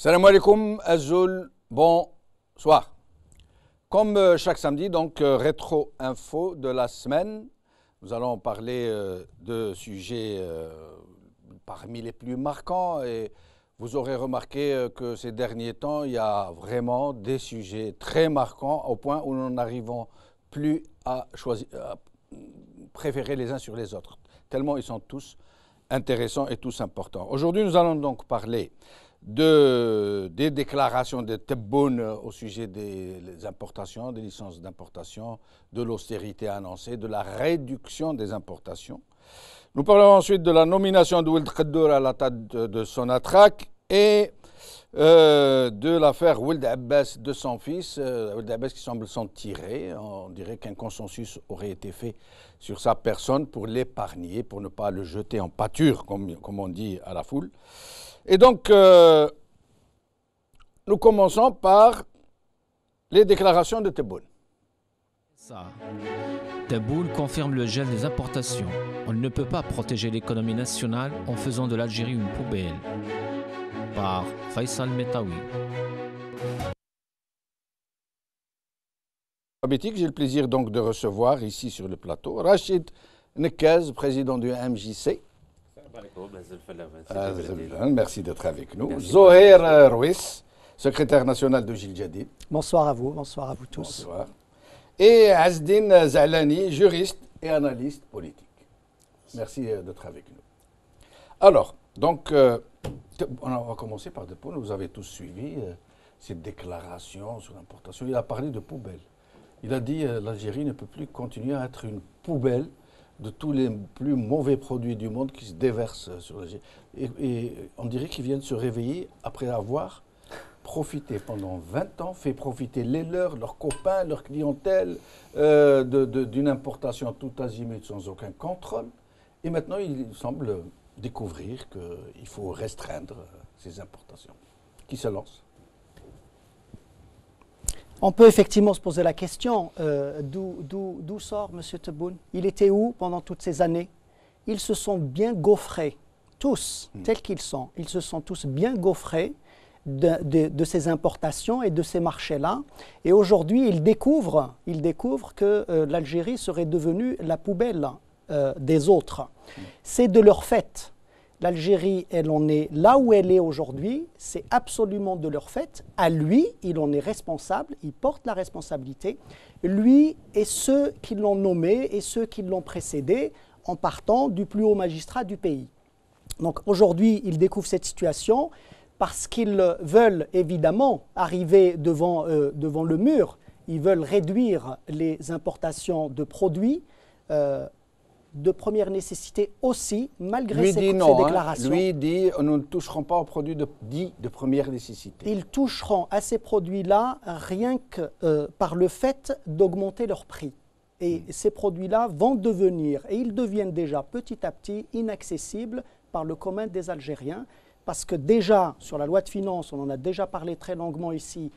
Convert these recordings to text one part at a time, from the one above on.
Salam alaikum, Azul, bonsoir. Comme chaque samedi, donc rétro info de la semaine, nous allons parler de sujets parmi les plus marquants et vous aurez remarqué que ces derniers temps, il y a vraiment des sujets très marquants au point où nous n'arrivons plus à choisir, à préférer les uns sur les autres, tellement ils sont tous intéressants et tous importants. Aujourd'hui, nous allons donc parler des déclarations de Tebboune au sujet des importations, des licences d'importation, de l'austérité annoncée, de la réduction des importations. Nous parlerons ensuite de la nomination de Ould Khaddour à la tête de Sonatrach et de l'affaire Ould Abbas de son fils, Ould Abbas qui semble s'en tirer. On dirait qu'un consensus aurait été fait sur sa personne pour l'épargner, pour ne pas le jeter en pâture, comme on dit à la foule. Et donc, nous commençons par les déclarations de Tebboune. Tebboune confirme le gel des importations. On ne peut pas protéger l'économie nationale en faisant de l'Algérie une poubelle. Par Faisal Metaoui. J'ai le plaisir donc de recevoir ici sur le plateau Rachid Nekaz, président du MJC. Merci d'être avec nous. Zohair Rouis, secrétaire national de Jil Jadid. Bonsoir à vous tous. Bonsoir. Et Azdine Zalani, juriste et analyste politique. Merci d'être avec nous. Alors, donc, on va commencer par Tebboune. Vous avez tous suivi cette déclaration sur l'importation. Il a parlé de poubelle. Il a dit que l'Algérie ne peut plus continuer à être une poubelle de tous les plus mauvais produits du monde qui se déversent sur l'Algérie. Et on dirait qu'ils viennent se réveiller après avoir profité pendant 20 ans, fait profiter leurs copains, leur clientèle d'une importation tout azimut sans aucun contrôle. Et maintenant, il semble découvrir qu'il faut restreindre ces importations. Qui se lance ? On peut effectivement se poser la question, d'où sort M. Tebboune? Il était où pendant toutes ces années? Ils se sont bien gaufrés, tous, tels qu'ils sont. Ils se sont tous bien gaufrés de ces importations et de ces marchés-là. Et aujourd'hui, ils découvrent que l'Algérie serait devenue la poubelle des autres. C'est de leur fait. L'Algérie, elle en est là où elle est aujourd'hui, c'est absolument de leur fait. À lui, il en est responsable, il porte la responsabilité. Lui et ceux qui l'ont nommé et ceux qui l'ont précédé en partant du plus haut magistrat du pays. Donc aujourd'hui, ils découvrent cette situation parce qu'ils veulent évidemment arriver devant le mur. Ils veulent réduire les importations de produits de première nécessité aussi, malgré ces déclarations. Lui dit nous ne toucherons pas aux produits dits de première nécessité. Ils toucheront à ces produits-là rien que par le fait d'augmenter leur prix. Et ces produits-là vont devenir, et ils deviennent déjà petit à petit, inaccessibles par le commun des Algériens, parce que déjà, sur la loi de finances, on en a déjà parlé très longuement ici,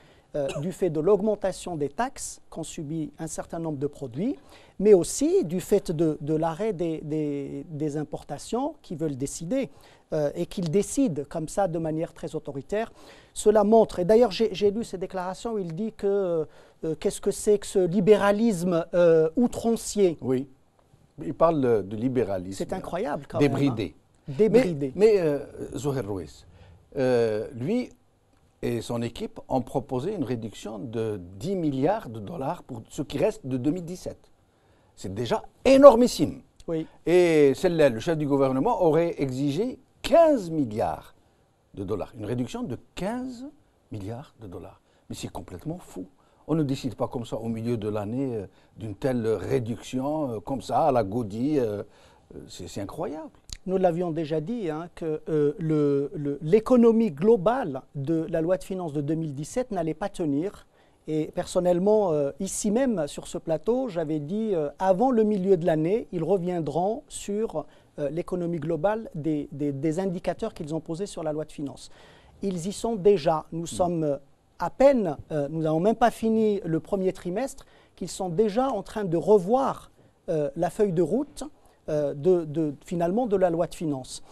du fait de l'augmentation des taxes qu'ont subi un certain nombre de produits, mais aussi du fait de l'arrêt des importations qui veulent décider et qu'ils décident comme ça de manière très autoritaire. Cela montre, et d'ailleurs j'ai lu ces déclarations où il dit que qu'est-ce que c'est que ce libéralisme outrancier. Oui, il parle de libéralisme. C'est incroyable quand débridé. Même. Hein. Débridé. Mais Zohair Rouis, lui et son équipe ont proposé une réduction de 10 milliards de dollars pour ce qui reste de 2017. C'est déjà énormissime. Oui. Et celle-là, le chef du gouvernement aurait exigé 15 milliards de dollars. Une réduction de 15 milliards de dollars. Mais c'est complètement fou. On ne décide pas comme ça au milieu de l'année d'une telle réduction, comme ça, à la godille. C'est incroyable. Nous l'avions déjà dit, hein, que l'économie globale de la loi de finances de 2017 n'allait pas tenir. Et personnellement, ici même, sur ce plateau, j'avais dit, avant le milieu de l'année, ils reviendront sur l'économie globale des indicateurs qu'ils ont posés sur la loi de finances. Ils y sont déjà. Nous sommes à peine, nous n'avons même pas fini le premier trimestre, qu'ils sont déjà en train de revoir la feuille de route finalement de la loi de finances.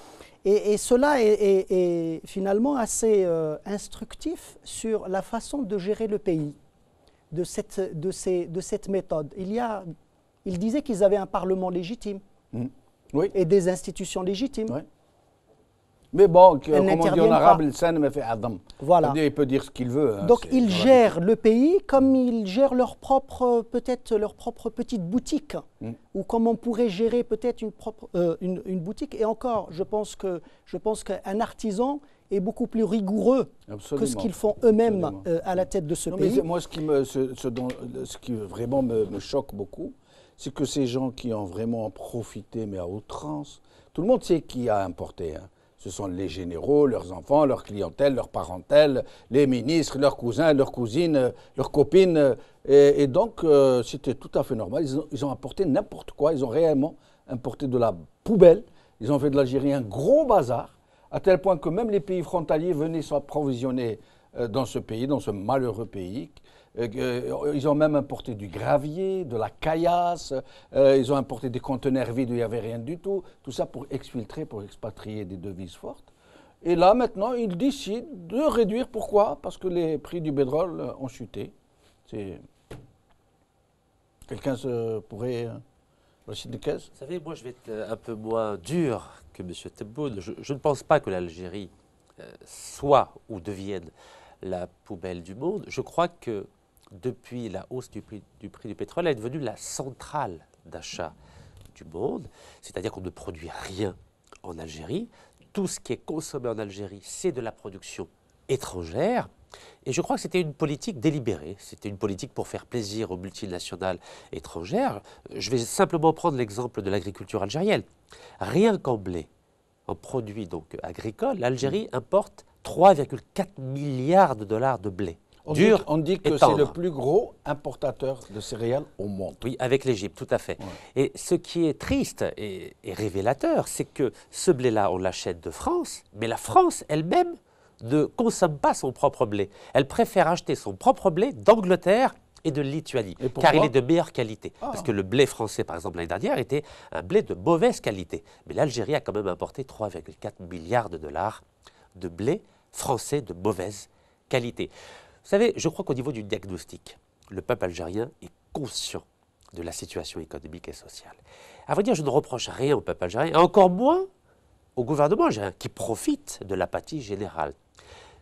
Et cela est finalement assez instructif sur la façon de gérer le pays, de cette méthode. Il disait qu'ils avaient un parlement légitime Oui. et des institutions légitimes. Oui. Mais bon, comme on dit en n'interviennent arabe, pas. le san me fait adam. Voilà. Il peut dire ce qu'il veut. Hein, Donc ils dans la gèrent le pays comme ils gèrent peut-être leur propre petite boutique, ou comme on pourrait gérer peut-être une boutique. Et encore, je pense qu'un artisan est beaucoup plus rigoureux que ce qu'ils font eux-mêmes à la tête de ce pays. Mais moi, ce qui vraiment me choque beaucoup, c'est que ces gens qui ont vraiment profité, mais à outrance, tout le monde sait qui a importé. Hein. Ce sont les généraux, leurs enfants, leur clientèle, leur parentèle, les ministres, leurs cousins, leurs cousines, leurs copines. Et donc, c'était tout à fait normal. Ils ont apporté n'importe quoi. Ils ont réellement importé de la poubelle. Ils ont fait de l'Algérie un gros bazar, à tel point que même les pays frontaliers venaient s'approvisionner dans ce pays, dans ce malheureux pays. Ils ont même importé du gravier, de la caillasse, ils ont importé des conteneurs vides où il n'y avait rien du tout, tout ça pour exfiltrer, pour expatrier des devises fortes. Et là, maintenant, ils décident de réduire. Pourquoi? Parce que les prix du pétrole ont chuté. Quelqu'un pourrait... Rachid Nekez? Vous savez, moi, je vais être un peu moins dur que M. Tebboune. Je ne pense pas que l'Algérie soit ou devienne la poubelle du monde. Je crois que depuis la hausse du prix du pétrole, elle est devenue la centrale d'achat du monde. C'est-à-dire qu'on ne produit rien en Algérie. Tout ce qui est consommé en Algérie, c'est de la production étrangère. Et je crois que c'était une politique délibérée. C'était une politique pour faire plaisir aux multinationales étrangères. Je vais simplement prendre l'exemple de l'agriculture algérienne. Rien qu'en blé, en produits donc agricoles, l'Algérie importe 3,4 milliards de dollars de blé. On dit que c'est le plus gros importateur de céréales au monde. Oui, avec l'Égypte, tout à fait. Ouais. Et ce qui est triste et révélateur, c'est que ce blé-là, on l'achète de France, mais la France elle-même ne consomme pas son propre blé. Elle préfère acheter son propre blé d'Angleterre et de Lituanie, car il est de meilleure qualité. Parce que le blé français, par exemple, l'année dernière, était un blé de mauvaise qualité. Mais l'Algérie a quand même importé 3,4 milliards de dollars de blé français de mauvaise qualité. Vous savez, je crois qu'au niveau du diagnostic, le peuple algérien est conscient de la situation économique et sociale. À vrai dire, je ne reproche rien au peuple algérien, et encore moins au gouvernement algérien, qui profite de l'apathie générale.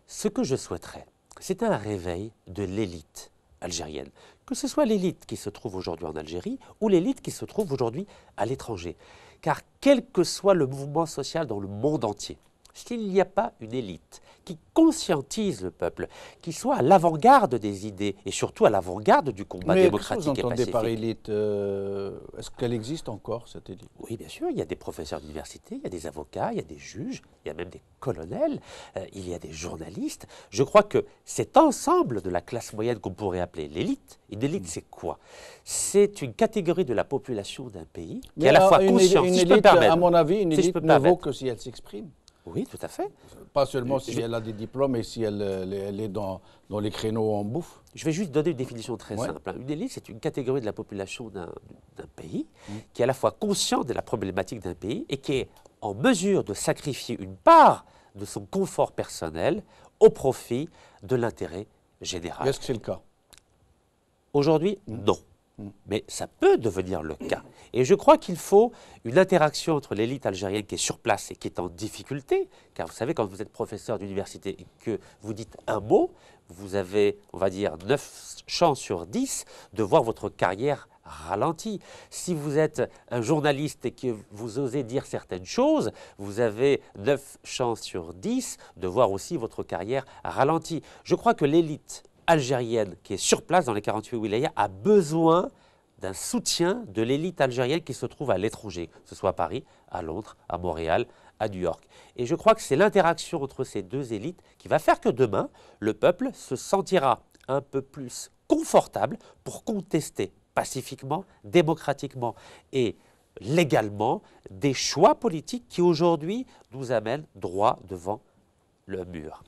Ce que je souhaiterais, c'est un réveil de l'élite algérienne, que ce soit l'élite qui se trouve aujourd'hui en Algérie ou l'élite qui se trouve aujourd'hui à l'étranger. Car quel que soit le mouvement social dans le monde entier, s'il n'y a pas une élite qui conscientise le peuple, qui soit à l'avant-garde des idées et surtout à l'avant-garde du combat démocratique et pacifique. Mais qu'est-ce que vous entendez par élite? Est-ce qu'elle existe encore, cette élite? Oui, bien sûr. Il y a des professeurs d'université, il y a des avocats, il y a des juges, il y a même des colonels, il y a des journalistes. Je crois que cet ensemble de la classe moyenne qu'on pourrait appeler l'élite, une élite, c'est quoi? C'est une catégorie de la population d'un pays qui est à la fois consciente, si je peux me permettre. À mon avis, une élite ne vaut que si elle s'exprime. Oui, tout à fait. Pas seulement si elle a des diplômes et si elle est dans les créneaux en bouffe. Je vais juste donner une définition très simple. Une élite, c'est une catégorie de la population d'un pays qui est à la fois consciente de la problématique d'un pays et qui est en mesure de sacrifier une part de son confort personnel au profit de l'intérêt général. Est-ce que c'est le cas? Aujourd'hui, non. Mais ça peut devenir le cas. Et je crois qu'il faut une interaction entre l'élite algérienne qui est sur place et qui est en difficulté, car vous savez, quand vous êtes professeur d'université et que vous dites un mot, vous avez, on va dire, 9 chances sur 10 de voir votre carrière ralentie. Si vous êtes un journaliste et que vous osez dire certaines choses, vous avez 9 chances sur 10 de voir aussi votre carrière ralentie. Je crois que l'élite algérienne qui est sur place dans les 48 wilayas a besoin d'un soutien de l'élite algérienne qui se trouve à l'étranger, que ce soit à Paris, à Londres, à Montréal, à New York. Et je crois que c'est l'interaction entre ces deux élites qui va faire que demain, le peuple se sentira un peu plus confortable pour contester pacifiquement, démocratiquement et légalement des choix politiques qui aujourd'hui nous amènent droit devant le mur.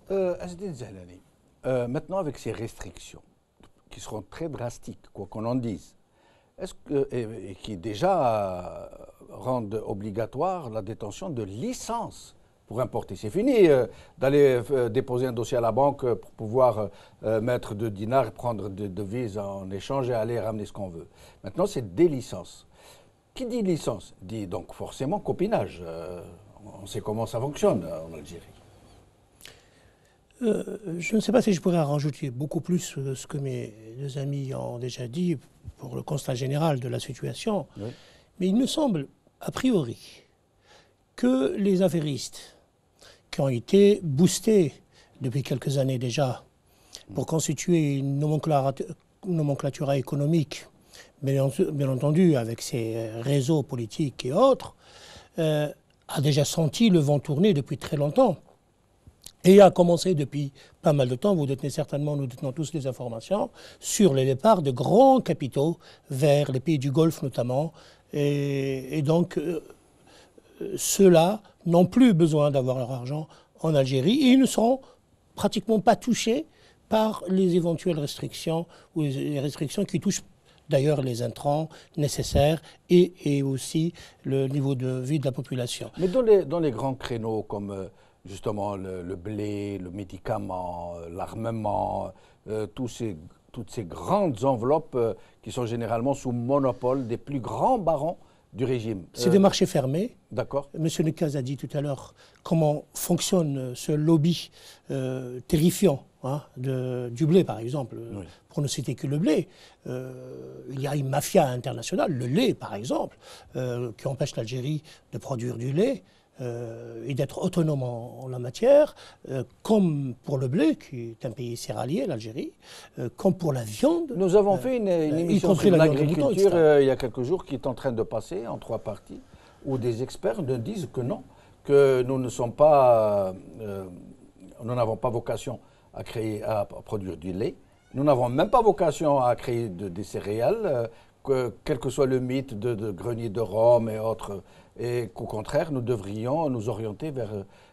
Azdine Zahlani, maintenant avec ces restrictions qui seront très drastiques, quoi qu'on en dise, et qui déjà rendent obligatoire la détention de licences pour importer. C'est fini d'aller déposer un dossier à la banque pour pouvoir mettre de dinars, prendre de devises en échange et aller ramener ce qu'on veut. Maintenant, c'est des licences. Qui dit licence dit donc forcément copinage. On sait comment ça fonctionne en Algérie. Je ne sais pas si je pourrais en rajouter beaucoup plus ce que mes deux amis ont déjà dit pour le constat général de la situation. Oui. Mais il me semble, a priori, que les affairistes qui ont été boostés depuis quelques années déjà pour constituer une nomenclature économique, bien entendu avec ces réseaux politiques et autres, a déjà senti le vent tourner depuis très longtemps. Et a commencé depuis pas mal de temps, nous détenons tous les informations, sur les départs de grands capitaux vers les pays du Golfe notamment. Et donc, ceux-là n'ont plus besoin d'avoir leur argent en Algérie et ils ne seront pratiquement pas touchés par les éventuelles restrictions ou les restrictions qui touchent d'ailleurs les intrants nécessaires et aussi le niveau de vie de la population. Mais dans les grands créneaux comme justement le blé, le médicament, l'armement, toutes ces grandes enveloppes qui sont généralement sous monopole des plus grands barons du régime. C'est des marchés fermés. D'accord. Monsieur Nekaz a dit tout à l'heure comment fonctionne ce lobby terrifiant du blé, par exemple. Oui. Pour ne citer que le blé, il y a une mafia internationale, le lait, par exemple, qui empêche l'Algérie de produire du lait. Et d'être autonome en la matière, comme pour le blé, qui est un pays céréalier, l'Algérie, comme pour la viande. Nous avons fait une émission sur l'agriculture il y a quelques jours qui est en train de passer en 3 parties, où des experts nous disent que non, que nous ne sommes pas, nous n'avons pas vocation à produire du lait, nous n'avons même pas vocation à créer des céréales, quel que soit le mythe de grenier de Rome et autres, et qu'au contraire, nous devrions nous orienter vers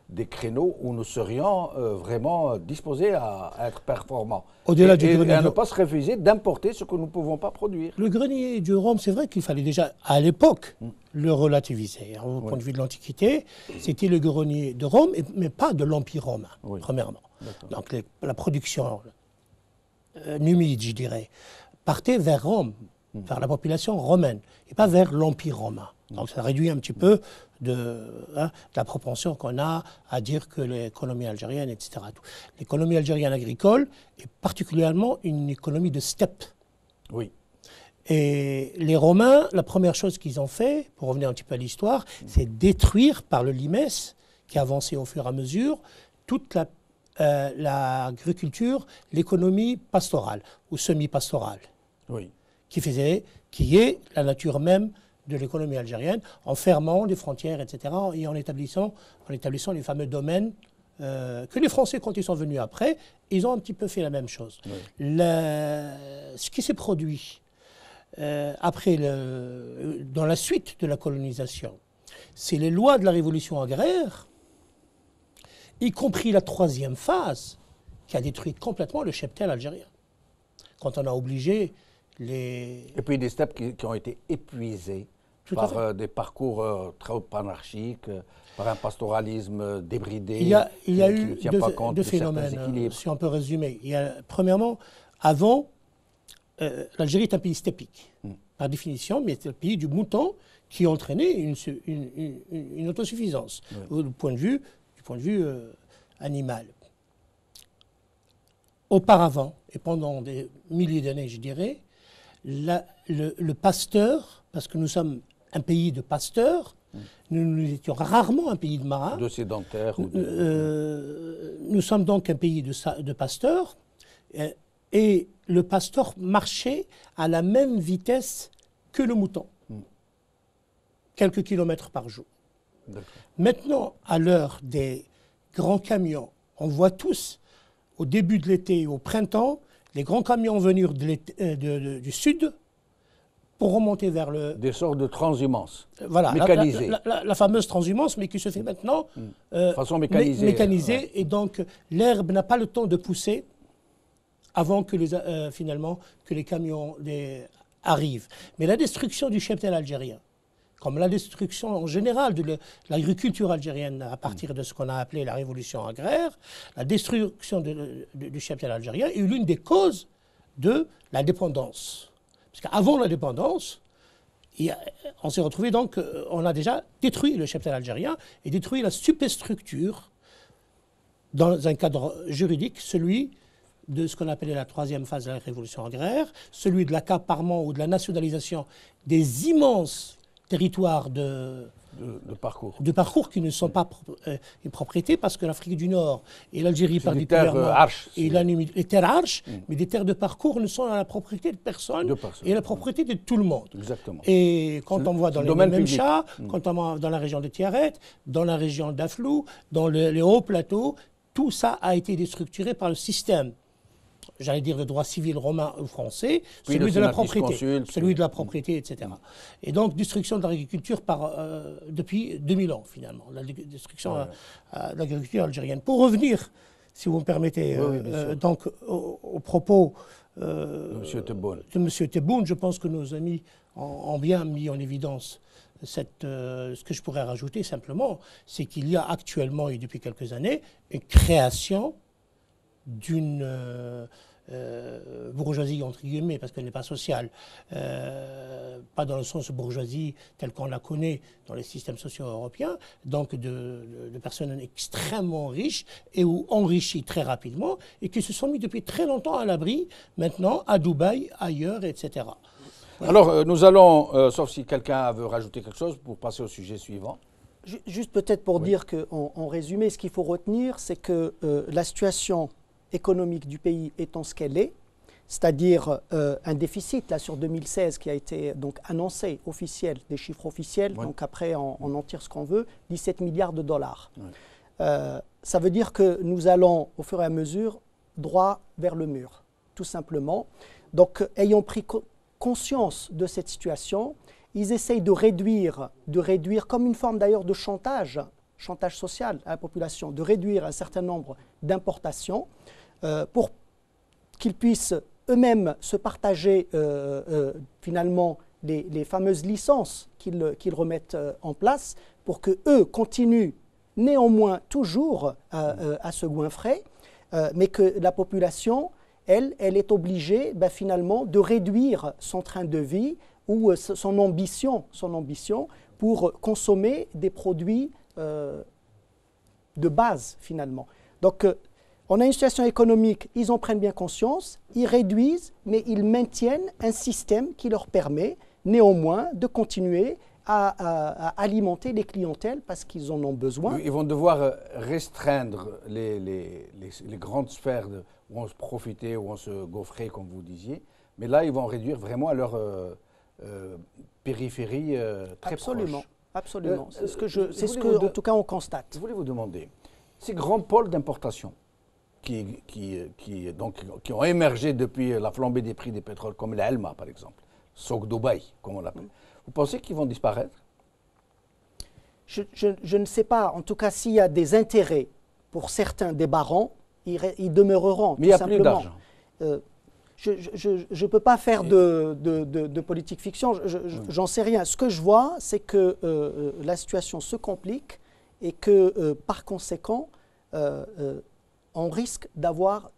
des créneaux où nous serions vraiment disposés à être performants. Au-delà et à ne pas se refuser d'importer ce que nous ne pouvons pas produire. Le grenier de Rome, c'est vrai qu'il fallait déjà, à l'époque, le relativiser. Au point de vue de l'Antiquité, c'était le grenier de Rome, mais pas de l'Empire romain, premièrement. Donc la production numide, je dirais, partait vers Rome, vers la population romaine, et pas vers l'Empire romain. Donc ça réduit un petit peu de la propension qu'on a à dire que l'économie algérienne, etc. L'économie algérienne agricole est particulièrement une économie de steppe. Oui. Et les Romains, la première chose qu'ils ont fait, pour revenir un petit peu à l'histoire, c'est détruire par le limès, qui avançait au fur et à mesure, toute l'agriculture, l'économie pastorale ou semi-pastorale. Oui. Qui est la nature même de l'économie algérienne, en fermant les frontières, etc., et en établissant les fameux domaines que les Français, quand ils sont venus après, ils ont un petit peu fait la même chose. Oui. Ce qui s'est produit après, dans la suite de la colonisation, c'est les lois de la révolution agraire, y compris la 3e phase, qui a détruit complètement le cheptel algérien. Quand on a obligé Et puis des steppes qui ont été épuisées par des parcours trop anarchiques, par un pastoralisme débridé. Il y a eu deux phénomènes, si on peut résumer. Premièrement, avant, l'Algérie est un pays steppique, par définition, mais c'est le pays du mouton qui entraînait une autosuffisance du point de vue animal. Auparavant, et pendant des milliers d'années, je dirais, le pasteur, parce que nous sommes un pays de pasteurs, nous étions rarement un pays de marins. De sédentaires. Nous sommes donc un pays de pasteurs, et le pasteur marchait à la même vitesse que le mouton, quelques kilomètres par jour. Maintenant, à l'heure des grands camions, on voit tous, au début de l'été et au printemps, les grands camions venir du sud pour remonter vers le... Des sortes de transhumance mécanisées. La fameuse transhumance, mais qui se fait maintenant façon mécanisée. Mécanisée, et donc l'herbe n'a pas le temps de pousser avant que finalement que les camions arrive. Mais la destruction du cheptel algérien, comme la destruction en général de l'agriculture algérienne à partir de ce qu'on a appelé la révolution agraire, la destruction du cheptel algérien est l'une des causes de la dépendance. Parce qu'avant la dépendance, on s'est retrouvé donc, on a déjà détruit le cheptel algérien et détruit la superstructure dans un cadre juridique, celui de ce qu'on appelait la troisième phase de la révolution agraire, celui de l'accaparement ou de la nationalisation des immenses territoires de parcours qui ne sont pas une propriété parce que l'Afrique du Nord et l'Algérie particulièrement et les terres arches, mais des terres de parcours ne sont à la propriété de personne et à la propriété de tout le monde. Exactement. Et quand on voit dans les Memcha, quand on voit dans la région de Tiaret, dans la région d'Aflou, dans les hauts plateaux, tout ça a été déstructuré par le système, j'allais dire le droit civil romain ou français, celui de la propriété, etc. Et donc, destruction de l'agriculture depuis 2000 ans, finalement, la destruction de l'agriculture algérienne. Pour revenir, si vous me permettez, donc, aux propos de M. Tebboune, je pense que nos amis ont bien mis en évidence ce que je pourrais rajouter simplement, c'est qu'il y a actuellement et depuis quelques années une création d'une bourgeoisie, entre guillemets, parce qu'elle n'est pas sociale, pas dans le sens bourgeoisie tel qu'on la connaît dans les systèmes sociaux européens, donc de personnes extrêmement riches et ou enrichies très rapidement et qui se sont mis depuis très longtemps à l'abri, maintenant à Dubaï, ailleurs, etc. Alors, nous allons, sauf si quelqu'un veut rajouter quelque chose, pour passer au sujet suivant. Juste peut-être pour dire qu'en résumé, ce qu'il faut retenir, c'est que la situation économique du pays étant ce qu'elle est, c'est-à-dire un déficit là, sur 2016 qui a été donc, annoncé, officiel, des chiffres officiels, donc après on en tire ce qu'on veut, 17 milliards de dollars. Ça veut dire que nous allons au fur et à mesure droit vers le mur, tout simplement. Donc ayant pris conscience de cette situation, ils essayent de réduire comme une forme d'ailleurs de chantage social à la population, de réduire un certain nombre d'importations pour qu'ils puissent eux-mêmes se partager finalement les fameuses licences qu'ils remettent en place pour qu'eux continuent néanmoins toujours à se goinfrer, mais que la population, elle est obligée finalement de réduire son train de vie ou son ambition pour consommer des produits de base finalement. Donc on a une situation économique, ils en prennent bien conscience, ils réduisent, mais ils maintiennent un système qui leur permet néanmoins de continuer à alimenter les clientèles parce qu'ils en ont besoin. Ils vont devoir restreindre les grandes sphères où on se profitait, où on se gaufrait, comme vous disiez, mais là, ils vont réduire vraiment à leur périphérie très proche. Absolument. C'est ce que, en tout cas, on constate. Je voulais vous demander, ces grands pôles d'importation qui ont émergé depuis la flambée des prix des pétroles, comme la Elma, par exemple, Souk Dubaï, comme on l'appelle, vous pensez qu'ils vont disparaître? Je ne sais pas. En tout cas, s'il y a des intérêts pour certains des barons, ils demeureront. Mais il n'y a plus d'argent. Je ne peux pas faire de politique fiction, j'en sais rien. Ce que je vois, c'est que la situation se complique et que par conséquent, on risque d'avoir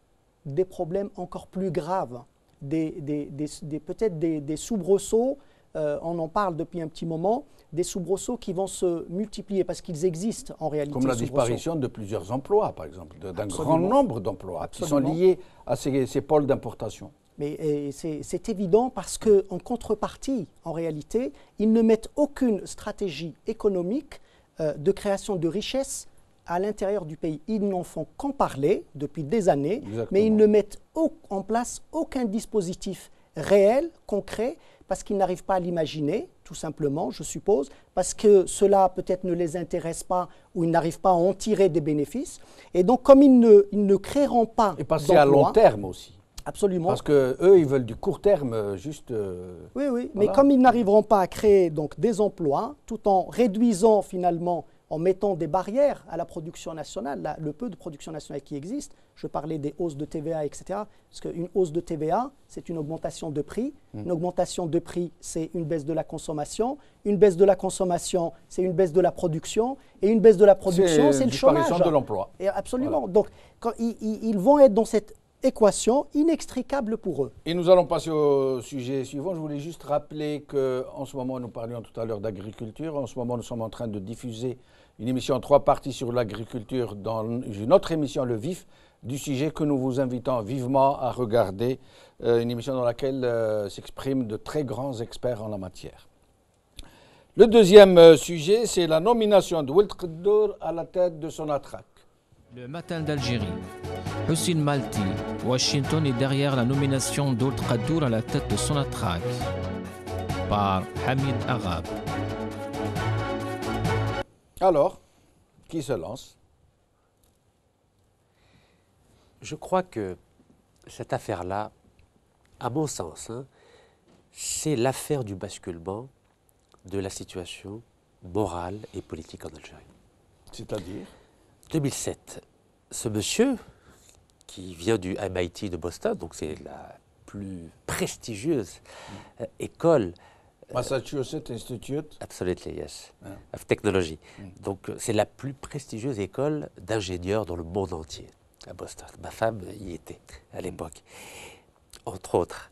des problèmes encore plus graves, peut-être des soubresauts, on en parle depuis un petit moment, des soubresauts qui vont se multiplier parce qu'ils existent en réalité. Comme la disparition de plusieurs emplois, par exemple, d'un grand nombre d'emplois qui sont liés à ces pôles d'importation. Mais c'est évident parce qu'en contrepartie, en réalité, ils ne mettent aucune stratégie économique de création de richesses à l'intérieur du pays. Ils n'en font qu'en parler depuis des années, mais ils ne mettent en place aucun dispositif réel, concret, parce qu'ils n'arrivent pas à l'imaginer, tout simplement, je suppose, parce que cela peut-être ne les intéresse pas ou ils n'arrivent pas à en tirer des bénéfices. Et donc, comme ils ne créeront pas et passer à long terme aussi. Absolument. Parce qu'eux, ils veulent du court terme, juste... Oui, voilà. Mais comme ils n'arriveront pas à créer donc, des emplois, tout en réduisant finalement en mettant des barrières à la production nationale, le peu de production nationale qui existe. Je parlais des hausses de TVA, etc. Parce qu'une hausse de TVA, c'est une augmentation de prix. Une augmentation de prix, c'est une baisse de la consommation. Une baisse de la consommation, c'est une baisse de la production. Et une baisse de la production, c'est le chômage. De l'emploi. Et absolument. Voilà. Donc, quand ils vont être dans cette équation inextricable pour eux. Et nous allons passer au sujet suivant. Je voulais juste rappeler qu'en ce moment, nous parlions tout à l'heure d'agriculture. En ce moment, nous sommes en train de diffuser une émission en 3 parties sur l'agriculture dans une autre émission, Le Vif, du sujet que nous vous invitons vivement à regarder. Une émission dans laquelle s'expriment de très grands experts en la matière. Le deuxième sujet, c'est la nomination de Ould Qaddour à la tête de Sonatrach. Le matin d'Algérie. Hussein Malti, Washington est derrière la nomination d'Ould Qaddour à la tête de Sonatrach par Hamid Arab. Alors, qui se lance? Je crois que cette affaire-là, à mon sens, c'est l'affaire du basculement de la situation morale et politique en Algérie. C'est-à-dire 2007, ce monsieur, qui vient du MIT de Boston, donc c'est la plus prestigieuse école. Massachusetts Institute. Absolutely, yes. Of Technology. Donc c'est la plus prestigieuse école d'ingénieurs dans le monde entier, à Boston. Ma femme y était à l'époque, entre autres.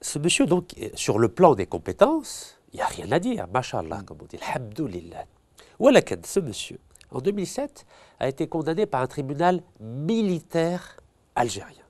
Ce monsieur, donc, sur le plan des compétences, il n'y a rien à dire, mashallah, comme on dit, alhamdoulilah. Walakin, ce monsieur, en 2007, a été condamné par un tribunal militaire algérien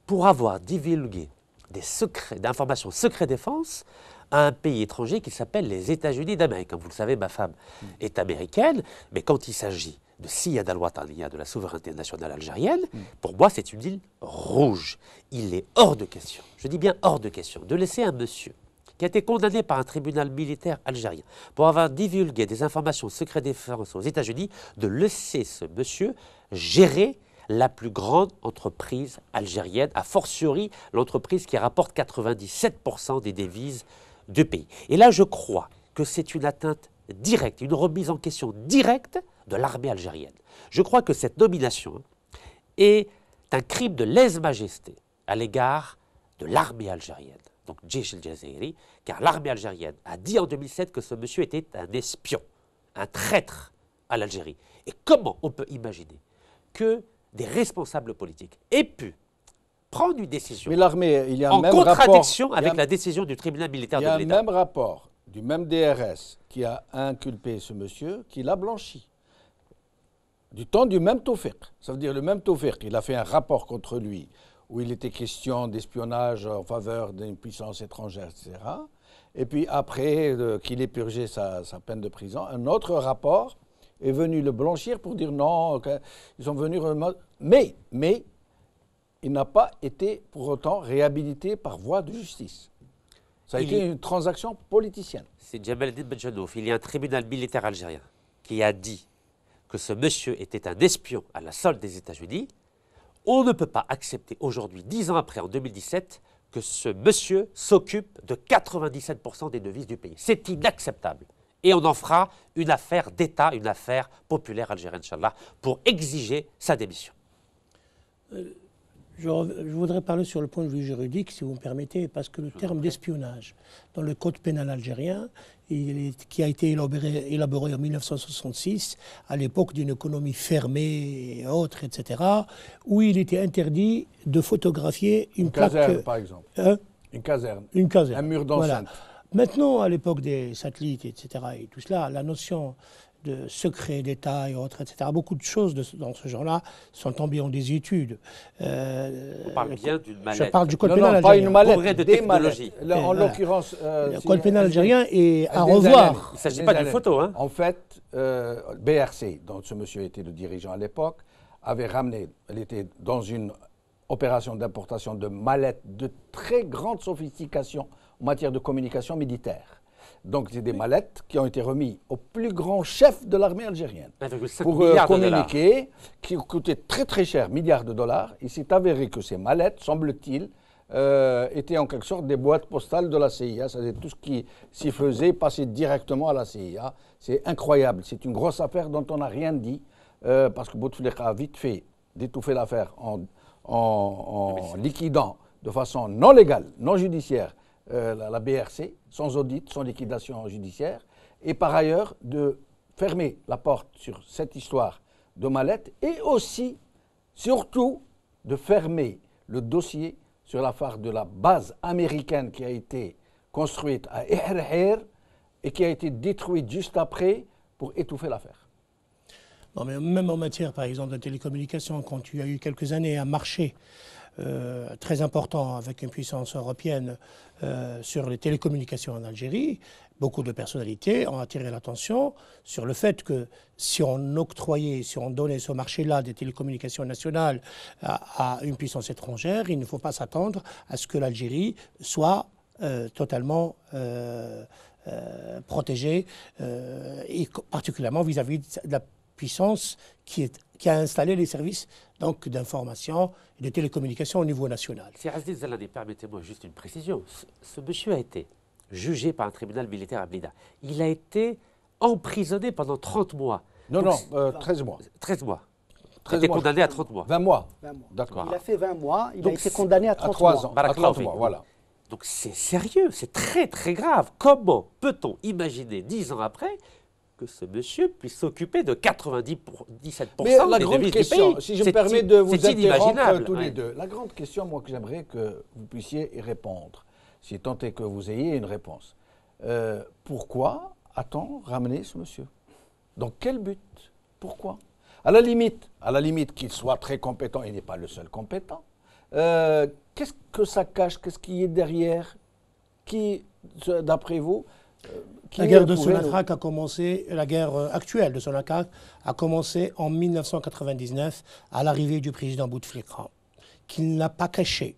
pour avoir divulgué des secrets, d'informations secret défense à un pays étranger qui s'appelle les États-Unis d'Amérique. Comme vous le savez, ma femme est américaine, mais quand il s'agit de Siyad al-Wataniya, de la souveraineté nationale algérienne, pour moi, c'est une île rouge. Il est hors de question, je dis bien hors de question, de laisser un monsieur qui a été condamné par un tribunal militaire algérien pour avoir divulgué des informations secret défense aux États-Unis, de laisser ce monsieur gérer la plus grande entreprise algérienne, a fortiori l'entreprise qui rapporte 97% des devises du pays. Et là, je crois que c'est une atteinte directe, une remise en question directe de l'armée algérienne. Je crois que cette nomination est un crime de lèse-majesté à l'égard de l'armée algérienne, donc Djeish el-Jazairi, car l'armée algérienne a dit en 2007 que ce monsieur était un espion, un traître à l'Algérie. Et comment on peut imaginer que des responsables politiques aient pu prendre une décision en contradiction avec la décision du tribunal militaire de l'État? Il y a un même rapport du même DRS qui a inculpé ce monsieur, qui l'a blanchi. Du temps du même Tawfiq. Ça veut dire le même Tawfiq. Il a fait un rapport contre lui où il était question d'espionnage en faveur d'une puissance étrangère, etc. Et puis après qu'il ait purgé sa peine de prison, un autre rapport est venu le blanchir pour dire non, ils sont venus... Mais il n'a pas été pour autant réhabilité par voie de justice. Ça a été une transaction politicienne. C'est Jamal El-Din Benjellouf. Il y a un tribunal militaire algérien qui a dit que ce monsieur était un espion à la solde des États-Unis. On ne peut pas accepter aujourd'hui, 10 ans après, en 2017, que ce monsieur s'occupe de 97% des devises du pays. C'est inacceptable. Et on en fera une affaire d'État, une affaire populaire algérienne, Inch'Allah, pour exiger sa démission. Je voudrais parler sur le point de vue juridique, si vous me permettez, parce que le terme d'espionnage dans le code pénal algérien, qui a été élaboré en 1966, à l'époque d'une économie fermée et autres, etc., où il était interdit de photographier une plaque... caserne, par exemple. Une caserne. Une caserne. Un mur d'enceinte. Voilà. Maintenant, à l'époque des satellites, etc., et tout cela, la notion de secret d'État et autres, etc., beaucoup de choses dans ce genre-là sont tombées en désuétude. On parle bien d'une mallette. Je parle du code pénal algérien. Pas une mallette, Progrès de des technologie. mallettes. En l'occurrence... le code pénal algérien est à revoir. Il ne s'agit pas d'une photo. Hein. En fait, BRC, dont ce monsieur était le dirigeant à l'époque, avait ramené, elle était dans une opération d'importation de mallettes de très grande sophistication en matière de communication militaire. Donc, c'est des mallettes qui ont été remises au plus grand chef de l'armée algérienne pour communiquer, qui coûtaient très très cher, milliards de dollars. Il s'est avéré que ces mallettes, semble-t-il, étaient en quelque sorte des boîtes postales de la CIA. C'est-à-dire tout ce qui s'y faisait passait directement à la CIA. C'est incroyable. C'est une grosse affaire dont on n'a rien dit, parce que Bouteflika a vite fait d'étouffer l'affaire en liquidant de façon non légale, non judiciaire, la BRC, sans audit, sans liquidation judiciaire, et par ailleurs de fermer la porte sur cette histoire de mallette et aussi, surtout, de fermer le dossier sur l'affaire de la base américaine qui a été construite à Ehrher et qui a été détruite juste après pour étouffer l'affaire. Non, mais même en matière, par exemple, de télécommunications, quand tu as eu quelques années un marché très important avec une puissance européenne sur les télécommunications en Algérie, beaucoup de personnalités ont attiré l'attention sur le fait que si on octroyait, si on donnait ce marché-là des télécommunications nationales à une puissance étrangère, il ne faut pas s'attendre à ce que l'Algérie soit totalement protégée, et particulièrement vis-à-vis de la puissance qui a installé les services d'information et de télécommunications au niveau national. Si Aziz Zalani, permettez-moi juste une précision. Ce monsieur a été jugé par un tribunal militaire à Blida. Il a été emprisonné pendant 30 mois. Non, 13 mois. 13 mois. Il a été condamné à 30 mois. 20 mois. 20 mois. D'accord. Il a fait 20 mois, il Donc a été condamné à 30 3 mois. ans. À 30 mois, voilà. Donc c'est sérieux, c'est très très grave. Comment peut-on imaginer 10 ans après que ce monsieur puisse s'occuper de 97% Mais la des grande devises question, du pays? si je me permets de vous c'est interrompre inimaginable. tous les Ouais. deux, la grande question, moi, que j'aimerais que vous puissiez y répondre, si tant est que vous ayez une réponse. Pourquoi a-t-on ramené ce monsieur? Dans quel but? Pourquoi? À la limite qu'il soit très compétent, il n'est pas le seul compétent. Qu'est-ce que ça cache? Qu'est-ce qui est derrière? Qui, d'après vous, La guerre de Sonatrach a commencé, la guerre actuelle de Sonatrach a commencé en 1999 à l'arrivée du président Bouteflika, qu'il n'a pas caché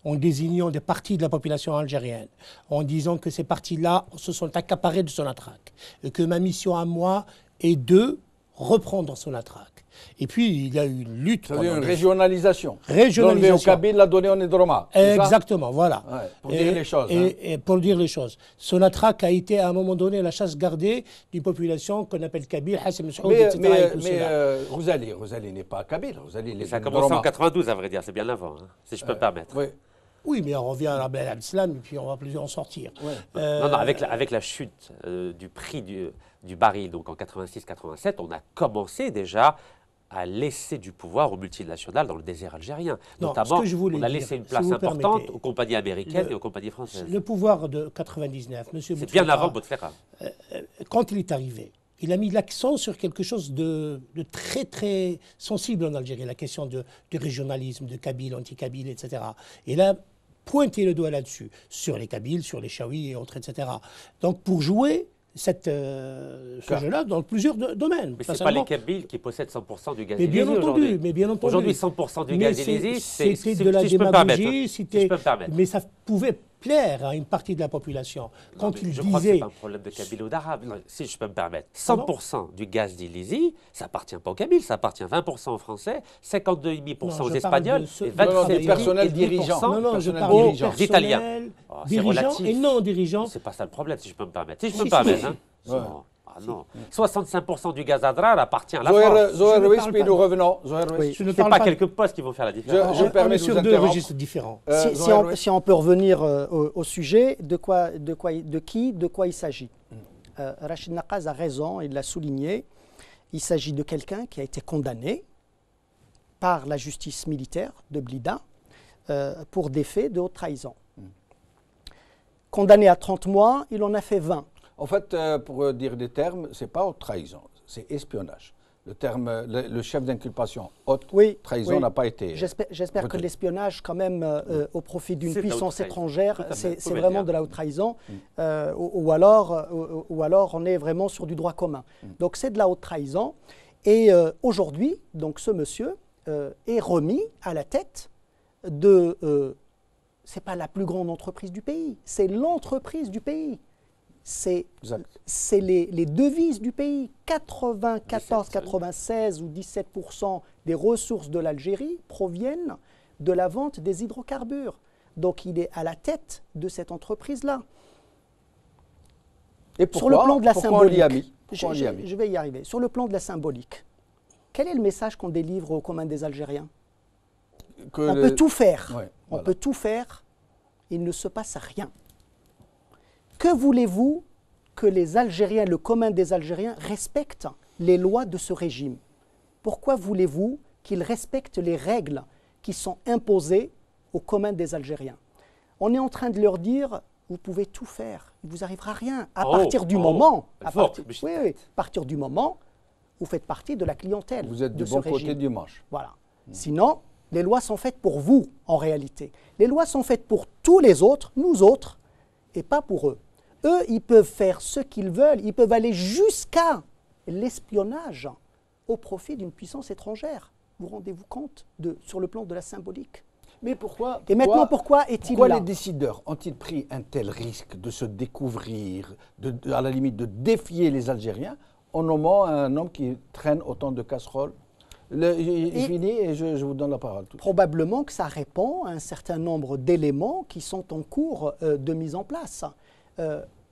en désignant des parties de la population algérienne, en disant que ces parties-là se sont accaparées de Sonatrach et que ma mission à moi est de reprendre Sonatrach. Et puis, il y a eu une lutte. Ça veut dire une régionalisation. Régionalisation. L'enlever au Kabyle, la donner en Edroma. Exactement, voilà. Ouais, pour dire les choses. Et pour dire les choses. Sonatrach a été à un moment donné la chasse gardée d'une population qu'on appelle Kabyle, Hassim Saoud, etc. Mais Rosalie n'est pas Kabyle. Ça a commencé en 92, à vrai dire, c'est bien avant, hein, si je peux me permettre. Oui. Oui, mais on revient à l'islam et puis on va plus en sortir. Ouais. Non, avec la chute du prix du baril, donc en 86-87, on a commencé déjà à laisser du pouvoir aux multinationales dans le désert algérien. Non, Notamment, ce que je voulais on a dire, laissé une si place vous importante permettez, aux compagnies américaines et aux compagnies françaises. Le pouvoir de 99, M. C'est bien avant Bouteflika. Quand il est arrivé, il a mis l'accent sur quelque chose de très très sensible en Algérie, la question du régionalisme, de Kabyle, anti-Kabyle, etc. Et là, pointer le doigt là-dessus, sur les Kabyles, sur les Chaouis et autres, etc. Donc pour jouer ce jeu-là dans plusieurs domaines. Mais ce n'est pas les Kabyles qui possèdent 100% du gaz illicite aujourd'hui. Mais bien entendu. Aujourd'hui, 100% du gaz illicite, c'était de la démagogie, hein, mais ça pouvait plaire à une partie de la population. Quand il je disait... crois que ce n'est pas un problème de Kabyle ou d'Arabe, si je peux me permettre. 100% du gaz d'Illizi, ça n'appartient pas aux Kabyles, ça appartient 20% aux Français, 52,5% aux Espagnols, et 27% personnel dirigeant. Non, je parle aux Italiens. Dirigeants et non dirigeants. C'est pas ça le problème, si je peux me permettre. Si je peux me permettre, hein. Ouais. Ah non. 65% du gaz Adrar appartient à la France. Zohar Ruiz, puis nous revenons. Je ne Ce parle n'est pas quelques postes qui vont faire la différence. Je me permets de vous sur deux interrompre. registres différents. Si on peut revenir au sujet, de quoi il s'agit. Rachid Naqaz a raison, il l'a souligné. Il s'agit de quelqu'un qui a été condamné par la justice militaire de Blida pour des faits de haute trahison. Condamné à 30 mois, il en a fait 20. En fait, pour dire des termes, ce n'est pas haute trahison, c'est espionnage. Le chef d'inculpation haute trahison n'a pas été... J'espère que l'espionnage, quand même, au profit d'une puissance étrangère, c'est vraiment de la haute trahison, ou alors on est vraiment sur du droit commun. Donc c'est de la haute trahison. Et aujourd'hui, donc ce monsieur est remis à la tête de... c'est pas la plus grande entreprise du pays, c'est l'entreprise du pays. C'est les devises du pays. 94, 96 ou 17% des ressources de l'Algérie proviennent de la vente des hydrocarbures. Donc il est à la tête de cette entreprise-là. Et pourquoi, Sur le plan de la pourquoi on l'y a mis symbolique, Pourquoi on l'y a mis je vais y arriver. Sur le plan de la symbolique, quel est le message qu'on délivre aux communs des Algériens? On peut tout faire. Ouais, On voilà. peut tout faire. Il ne se passe rien. Que voulez-vous que les Algériens, le commun des Algériens, respectent les lois de ce régime? Pourquoi voulez-vous qu'ils respectent les règles qui sont imposées au commun des Algériens? On est en train de leur dire, vous pouvez tout faire, il ne vous arrivera rien. À partir du moment, à partir du moment où vous faites partie de la clientèle Vous êtes de du ce bon régime. côté du manche. Voilà. Sinon, les lois sont faites pour vous, en réalité. Les lois sont faites pour tous les autres, nous autres, et pas pour eux. Eux, ils peuvent faire ce qu'ils veulent. Ils peuvent aller jusqu'à l'espionnage au profit d'une puissance étrangère. Vous rendez-vous compte sur le plan de la symbolique? Mais pourquoi Et maintenant, pourquoi est-il pourquoi là? les décideurs ont-ils pris un tel risque de se découvrir, à la limite de défier les Algériens, en nommant un homme qui traîne autant de casseroles? Je finis et je vous donne la parole. Probablement que ça répond à un certain nombre d'éléments qui sont en cours de mise en place.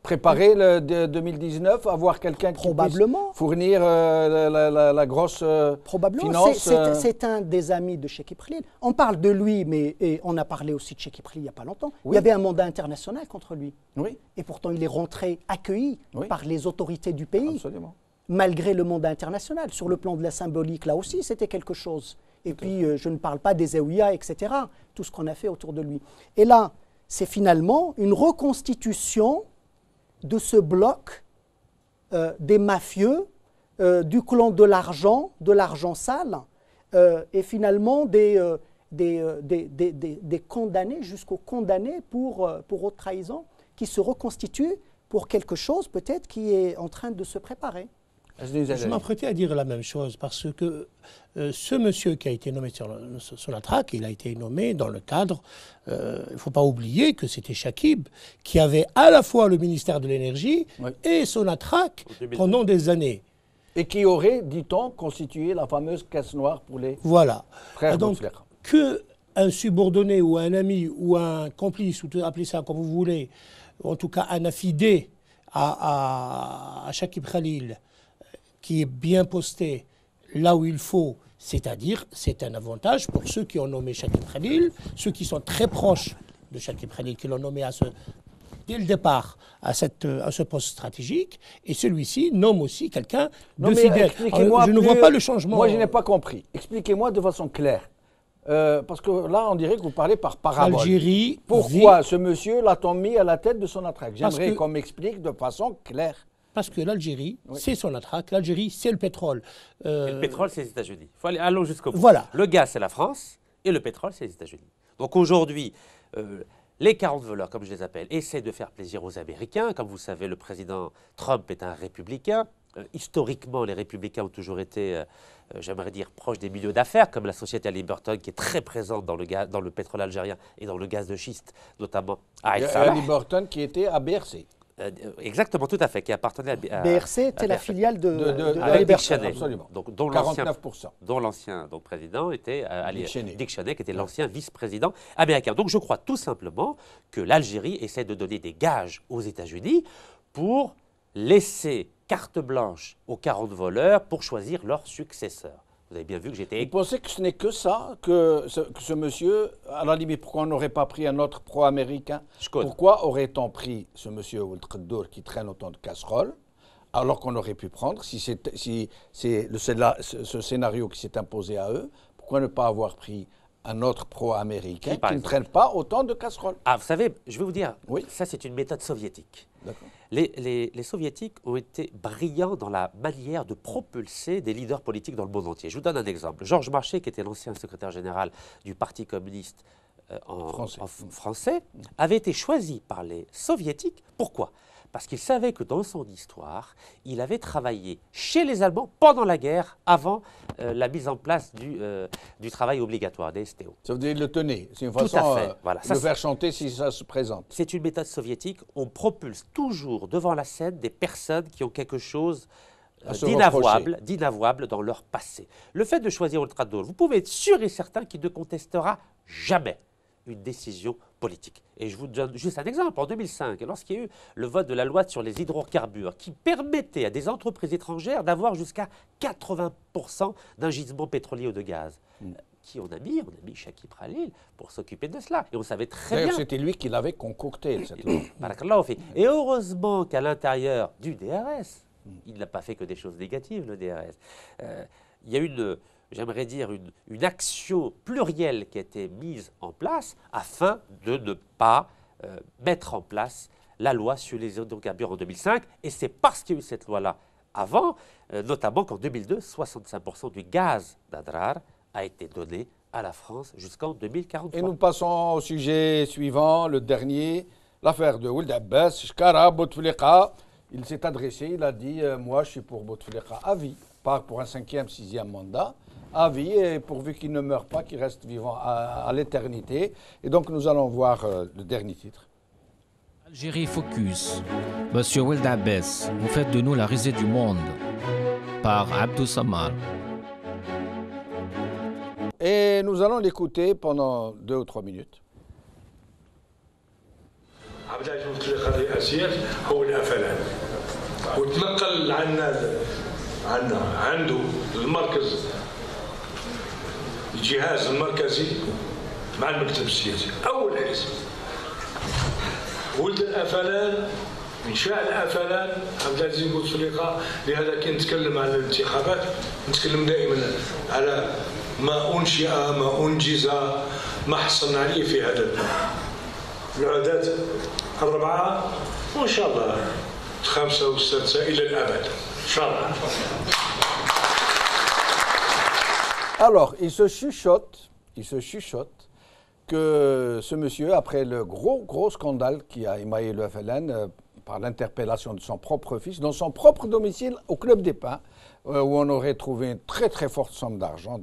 Préparer le 2019, avoir quelqu'un qui puisse fournir la grosse Probablement. finance. C'est un des amis de Cheikh Ibrahim. On parle de lui, mais et on a parlé aussi de Cheikh Ibrahim il n'y a pas longtemps. Oui. Il y avait un mandat international contre lui. Oui, Et pourtant, il est rentré accueilli Oui. par les autorités du pays, absolument. malgré le mandat international. Sur le plan de la symbolique, là aussi, c'était quelque chose. Et puis, je ne parle pas des Zaouïas, etc., tout ce qu'on a fait autour de lui. Et là, c'est finalement une reconstitution de ce bloc des mafieux, du clan de l'argent sale, et finalement des condamnés jusqu'aux condamnés pour haute trahison, qui se reconstituent pour quelque chose peut-être qui est en train de se préparer. Je m'apprêtais à dire la même chose parce que ce monsieur qui a été nommé sur la traque, il a été nommé dans le cadre, il ne faut pas oublier que c'était Chakib qui avait à la fois le ministère de l'énergie et Sonatrach pendant des années. Et qui aurait, dit-on, constitué la fameuse caisse noire pour les frères Donc, Bouteflika. qu'un subordonné ou un ami ou un complice, ou appelez ça comme vous voulez, ou en tout cas un affidé à Chakib Khalil, qui est bien posté là où il faut, c'est-à-dire c'est un avantage pour ceux qui ont nommé Chakib Khalil, ceux qui sont très proches de Chakib Khalil, qui l'ont nommé dès le départ à ce poste stratégique, et celui-ci nomme aussi quelqu'un de fidèle. Je ne vois pas le changement. Moi, je n'ai pas compris. Expliquez-moi de façon claire. Parce que là, on dirait que vous parlez par parabole. L'Algérie Pourquoi ce monsieur l'a-t-on mis à la tête de son attraque? J'aimerais qu'on m'explique de façon claire. Parce que l'Algérie, c'est son attraque. L'Algérie, c'est le pétrole. Et le pétrole, c'est les États-Unis. Allons jusqu'au bout. Voilà. Le gaz, c'est la France. Et le pétrole, c'est les États-Unis. Donc aujourd'hui, les 40 voleurs, comme je les appelle, essaient de faire plaisir aux Américains. Comme vous savez, le président Trump est un républicain. Historiquement, les républicains ont toujours été, j'aimerais dire, proches des milieux d'affaires, comme la société Halliburton, qui est très présente dans le pétrole algérien et dans le gaz de schiste, notamment à El Salah. Halliburton qui était à BRC. Exactement, tout à fait, qui appartenait à BRC était la filiale de Dick Halliburton. Cheney, absolument. donc, 49%. dont l'ancien président était Dick Cheney, qui était l'ancien vice-président américain. Donc je crois tout simplement que l'Algérie essaie de donner des gages aux États-Unis pour laisser carte blanche aux 40 voleurs pour choisir leur successeur. Vous avez bien vu que j'étais... Vous pensez que ce n'est que ça, que ce monsieur, à la limite, pourquoi on n'aurait pas pris un autre pro-américain? Pourquoi aurait-on pris ce monsieur Ould Khaddour qui traîne autant de casseroles, alors qu'on aurait pu prendre, si c'est ce scénario qui s'est imposé à eux, pourquoi ne pas avoir pris un autre pro-américain qui ne traîne pas autant de casseroles? Ah, vous savez, je vais vous dire, ça c'est une méthode soviétique. Les soviétiques ont été brillants dans la manière de propulser des leaders politiques dans le monde entier. Je vous donne un exemple. Georges Marchais, qui était l'ancien secrétaire général du Parti communiste français, avait été choisi par les soviétiques. Pourquoi? Parce qu'il savait que dans son histoire, il avait travaillé chez les Allemands pendant la guerre, avant la mise en place du travail obligatoire, des STO. Ça veut dire le tenir. C'est une façon de le faire chanter si ça se présente. C'est une méthode soviétique. On propulse toujours devant la scène des personnes qui ont quelque chose d'inavouable dans leur passé. Le fait de choisir Ould Khaddour, vous pouvez être sûr et certain qu'il ne contestera jamais une décision politique. Et je vous donne juste un exemple. En 2005, lorsqu'il y a eu le vote de la loi sur les hydrocarbures qui permettait à des entreprises étrangères d'avoir jusqu'à 80% d'un gisement pétrolier ou de gaz, qui on a mis Chakib Khalil pour s'occuper de cela. Et on savait très bien. C'était lui qui l'avait concocté, cette loi. Barakallahu fi. Et heureusement qu'à l'intérieur du DRS, il n'a pas fait que des choses négatives, le DRS. Il y a une, j'aimerais dire, une action plurielle qui a été mise en place afin de ne pas mettre en place la loi sur les hydrocarbures en 2005. Et c'est parce qu'il y a eu cette loi-là avant, notamment qu'en 2002, 65% du gaz d'Adrar a été donné à la France jusqu'en 2043. Et nous passons au sujet suivant, le dernier, l'affaire de Ould Abbas, Shkara Bouteflika. Il s'est adressé, il a dit moi je suis pour Bouteflika à vie, pas pour un 5e, 6e mandat, à vie, et pourvu qu'il ne meure pas, qu'il reste vivant à l'éternité. Et donc nous allons voir le dernier titre. Algérie Focus. Monsieur Ould Abbas, vous faites de nous la risée du monde. Par Abdou Samar. Et nous allons l'écouter pendant 2 ou 3 minutes. عبد العزيز بوتفليقه الرئاسيات هو الافلام وتنقل عنده المركز الجهاز المركزي مع المكتب السياسي اول حزب ولد الافلام انشاء الافلام عبد العزيز بوتفليقه. لهذا كي نتكلم على الانتخابات نتكلم دائما على ما انشئ ما انجز ما حصلنا عليه في هذا العادات الربعة وإن شاء الله الخامسة والسادسة إلى الأبد إن شاء الله. Alors, il se chuchote que ce monsieur, après le gros scandale qui a émaillé le FLN par l'interpellation de son propre fils, dans son propre domicile au Club des Pins, où on aurait trouvé une très forte somme d'argent.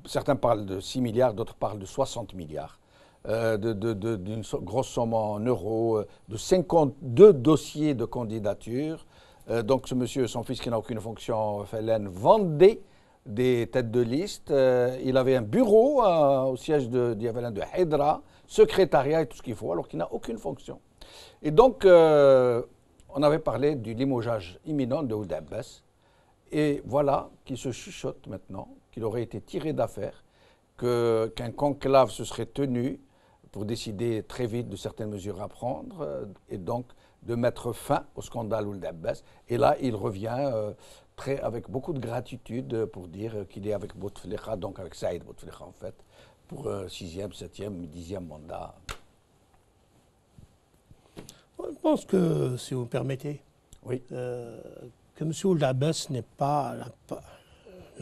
Certains parlent de 6 milliards, d'autres parlent de 60 milliards. D'une grosse somme en euros, de 52 dossiers de candidature. Donc ce monsieur, son fils qui n'a aucune fonction FLN, vendait des têtes de liste. Il avait un bureau au siège de FLN de Hydra, secrétariat et tout ce qu'il faut, alors qu'il n'a aucune fonction. Et donc, on avait parlé du limogeage imminent de Ould Abbas. Et voilà qu'il se chuchote maintenant, qu'il aurait été tiré d'affaire, qu'un conclave se serait tenu pour décider très vite de certaines mesures à prendre et donc de mettre fin au scandale Ould Abbas. Et là, il revient avec beaucoup de gratitude pour dire qu'il est avec Bouteflika, donc avec Saïd Bouteflika en fait, pour 6e, 7e, 10e mandat. Je pense que, si vous me permettez, oui. Que M. Ould Abbas n'a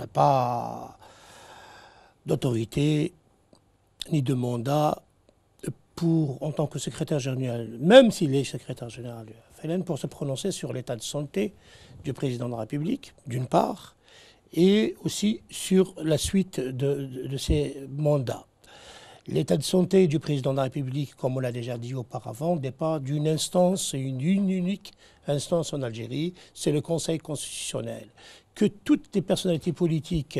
pas d'autorité ni de mandat en tant que secrétaire général, même s'il est secrétaire général du FLN, pour se prononcer sur l'état de santé du président de la République, d'une part, et aussi sur la suite de ses mandats. L'état de santé du président de la République, comme on l'a déjà dit auparavant, dépend d'une instance, une unique instance en Algérie, c'est le Conseil constitutionnel. Que toutes les personnalités politiques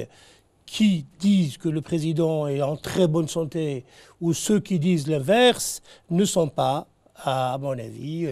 qui disent que le président est en très bonne santé ou ceux qui disent l'inverse ne sont pas, à mon avis,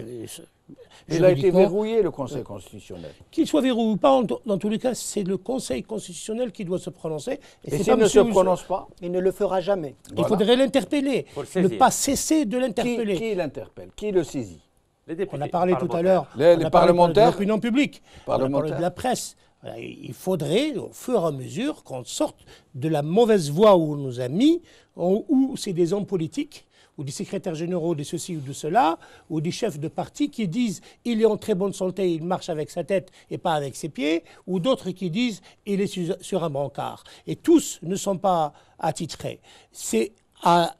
il a été verrouillé, le Conseil constitutionnel. Qu'il soit verrouillé ou pas, dans tous les cas, c'est le Conseil constitutionnel qui doit se prononcer. Et s'il ne se prononce pas, il ne le fera jamais. Voilà. Il faudrait l'interpeller, ne pas cesser de l'interpeller. Qui l'interpelle? Qui le saisit? Les députés, on a parlé tout à l'heure les parlementaires, de l'opinion publique, on a parlé de la presse. Il faudrait, au fur et à mesure, qu'on sorte de la mauvaise voie où on nous a mis, où c'est des hommes politiques, ou des secrétaires généraux de ceci ou de cela, ou des chefs de parti qui disent « il est en très bonne santé, il marche avec sa tête et pas avec ses pieds », ou d'autres qui disent « il est sur un brancard ». Et tous ne sont pas attitrés. C'est à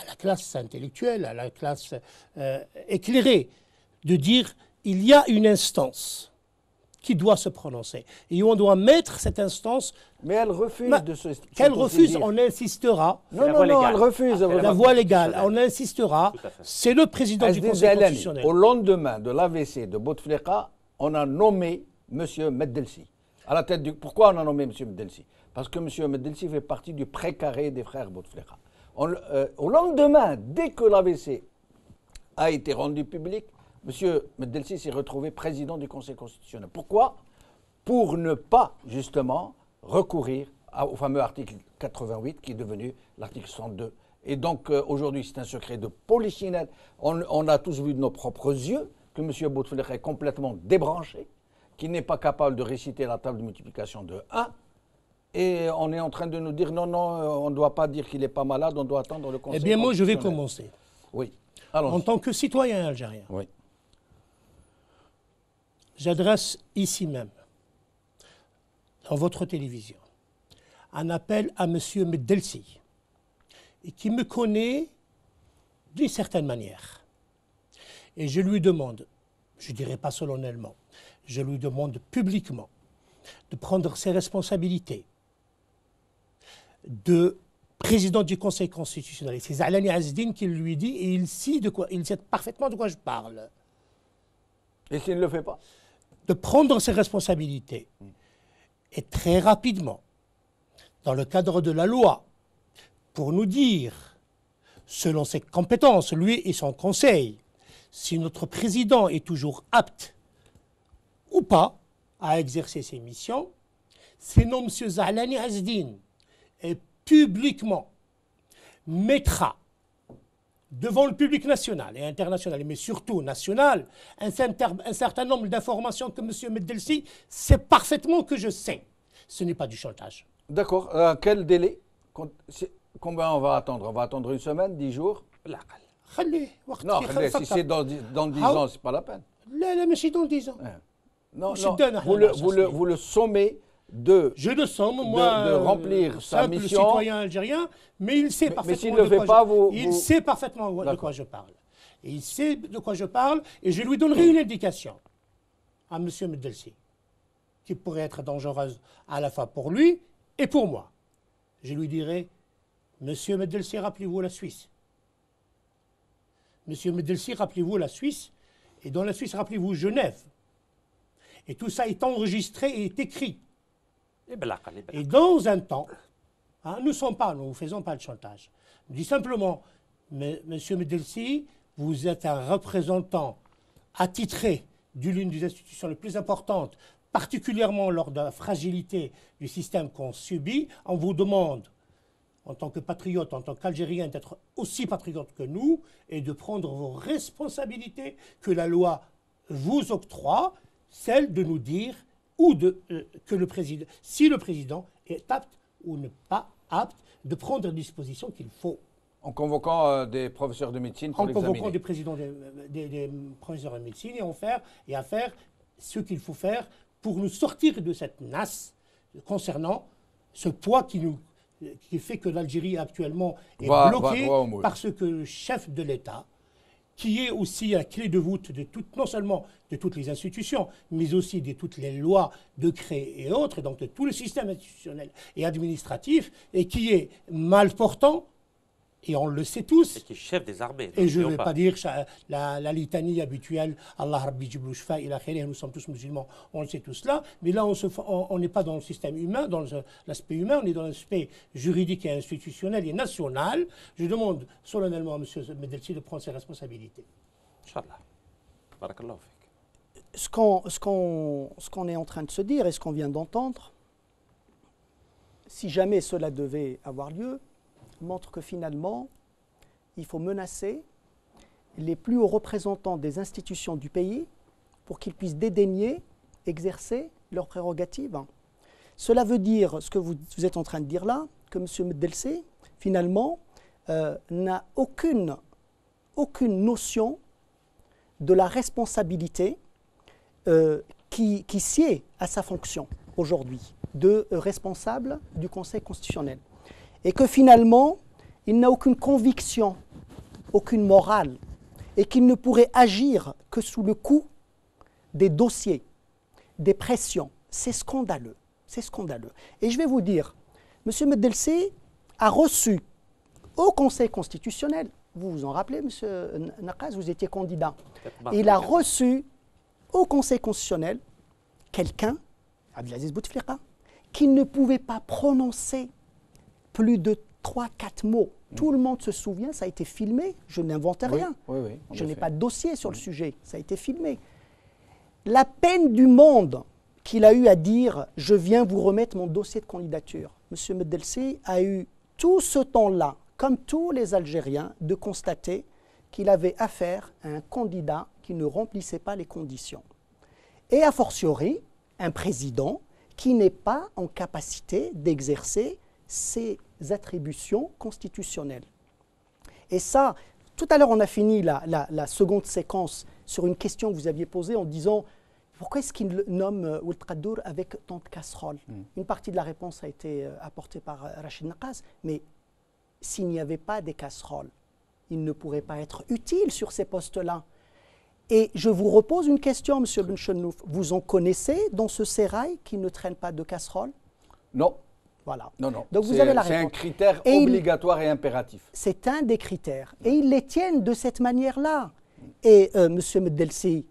la classe intellectuelle, à la classe éclairée, de dire « il y a une instance » qui doit se prononcer. Et on doit mettre cette instance... Mais elle refuse de se... Qu'elle refuse, on insistera. Non, elle refuse. La voie légale, on insistera. C'est le président du Conseil constitutionnel. Au lendemain de l'AVC de Bouteflika, on a nommé M. Meddelsi à la tête du... Pourquoi on a nommé M. Meddelsi? parce que M. Meddelsi fait partie du précaré des frères Bouteflika. Au lendemain, dès que l'AVC a été rendu public, M. Meddelsi s'est retrouvé président du Conseil constitutionnel. Pourquoi? Pour ne pas, justement, recourir au fameux article 88 qui est devenu l'article 102. Et donc, aujourd'hui, c'est un secret de polichinelle. On a tous vu de nos propres yeux que M. Bouteflika est complètement débranché, qu'il n'est pas capable de réciter la table de multiplication de 1. Et on est en train de nous dire non, on ne doit pas dire qu'il n'est pas malade, on doit attendre le Conseil constitutionnel. Eh bien, moi, je vais commencer. Oui. En tant que citoyen algérien, oui. J'adresse ici même, dans votre télévision, un appel à M. Meddelsi, et qui me connaît d'une certaine manière. Et je lui demande, je ne dirais pas solennellement, je lui demande publiquement de prendre ses responsabilités de président du Conseil constitutionnel. Et c'est Zalani Azdine qui lui dit, et il sait parfaitement de quoi je parle. Et s'il ne le fait pas? De prendre ses responsabilités et très rapidement, dans le cadre de la loi, pour nous dire, selon ses compétences, lui et son conseil, si notre président est toujours apte ou pas à exercer ses missions, sinon M. Zalani Azdine est publiquement mettra devant le public national et international, mais surtout national, un certain nombre d'informations que M. Meddelsi sait parfaitement que je sais. Ce n'est pas du chantage. D'accord. Quel délai? Combien on va attendre? On va attendre une semaine, 10 jours? Non, si c'est dans 10 ans, ce n'est pas la peine. Là, mais c'est dans 10 ans. Non, vous le sommez de, je le somme, moi, de remplir sa mission. Simple citoyen algérien, mais il sait parfaitement il sait parfaitement de quoi je parle. Et il sait de quoi je parle, et je lui donnerai une indication à M. Meddelsi, qui pourrait être dangereuse à la fois pour lui et pour moi. Je lui dirai, Monsieur Meddelsi, rappelez-vous la Suisse. Monsieur Meddelsi, rappelez-vous la Suisse, et dans la Suisse, rappelez-vous Genève. Et tout ça est enregistré et est écrit. Et dans un temps, nous ne faisons pas de chantage. Je dis simplement, Monsieur Meddelsi, vous êtes un représentant attitré d'une des institutions les plus importantes, particulièrement lors de la fragilité du système qu'on subit. On vous demande, en tant que patriote, en tant qu'Algérien, d'être aussi patriote que nous et de prendre vos responsabilités que la loi vous octroie, celle de nous dire que si le président est apte ou ne pas apte de prendre les dispositions qu'il faut. En convoquant des professeurs de médecine pour l'examiner. En convoquant des professeurs de médecine et à faire ce qu'il faut faire pour nous sortir de cette nasse concernant ce poids qui fait que l'Algérie actuellement est bloquée parce que le chef de l'État, qui est aussi la clé de voûte de non seulement de toutes les institutions, mais aussi de toutes les lois, décrets et autres, et donc de tout le système institutionnel et administratif, et qui est mal portant, et on le sait tous. Et qui est chef des armées. Et je ne vais pas dire la litanie habituelle, Allah Rabbi Jibrou Shfa, il a khayr, nous sommes tous musulmans, on le sait tous là, mais là on n'est pas dans le système humain, dans l'aspect humain, on est dans l'aspect juridique et institutionnel et national. Je demande solennellement à M. Meddelsi de prendre ses responsabilités. Inch'Allah. Barakallahu fik. Ce qu'on est en train de se dire et ce qu'on vient d'entendre, si jamais cela devait avoir lieu, montre que finalement, il faut menacer les plus hauts représentants des institutions du pays pour qu'ils puissent dédaigner, exercer leurs prérogatives. Cela veut dire, ce que vous êtes en train de dire là, que M. Meddelsi, finalement, n'a aucune notion de la responsabilité qui sied à sa fonction aujourd'hui de responsable du Conseil constitutionnel. Et que finalement, il n'a aucune conviction, aucune morale, et qu'il ne pourrait agir que sous le coup des dossiers, des pressions. C'est scandaleux, c'est scandaleux. Et je vais vous dire, M. Meddelsi a reçu au Conseil constitutionnel, vous vous en rappelez, M. Naqaz, vous étiez candidat, il a reçu au Conseil constitutionnel quelqu'un, Abdelaziz Bouteflika, qu'il ne pouvait pas prononcer plus de 3-4 mots. Tout le monde se souvient, ça a été filmé, je n'invente rien. Je n'ai pas de dossier sur le sujet, ça a été filmé. La peine du monde qu'il a eu à dire « je viens vous remettre mon dossier de candidature ». M. Meddelsi a eu tout ce temps-là, comme tous les Algériens, de constater qu'il avait affaire à un candidat qui ne remplissait pas les conditions. Et a fortiori, un président qui n'est pas en capacité d'exercer ses attributions constitutionnelles. Et ça, tout à l'heure, on a fini la seconde séquence sur une question que vous aviez posée en disant pourquoi est-ce qu'il nomme Ould Qaddour avec tant de casseroles. Une partie de la réponse a été apportée par Rachid Naqaz, mais s'il n'y avait pas des casseroles, il ne pourrait pas être utile sur ces postes-là. Et je vous repose une question, M. Benchenouf. Vous en connaissez dans ce sérail qui ne traîne pas de casseroles? Non. Voilà. Non, non. Donc vous avez la réponse. C'est un critère obligatoire et impératif. C'est un des critères. Et ils les tiennent de cette manière-là. Et M. Meddelsi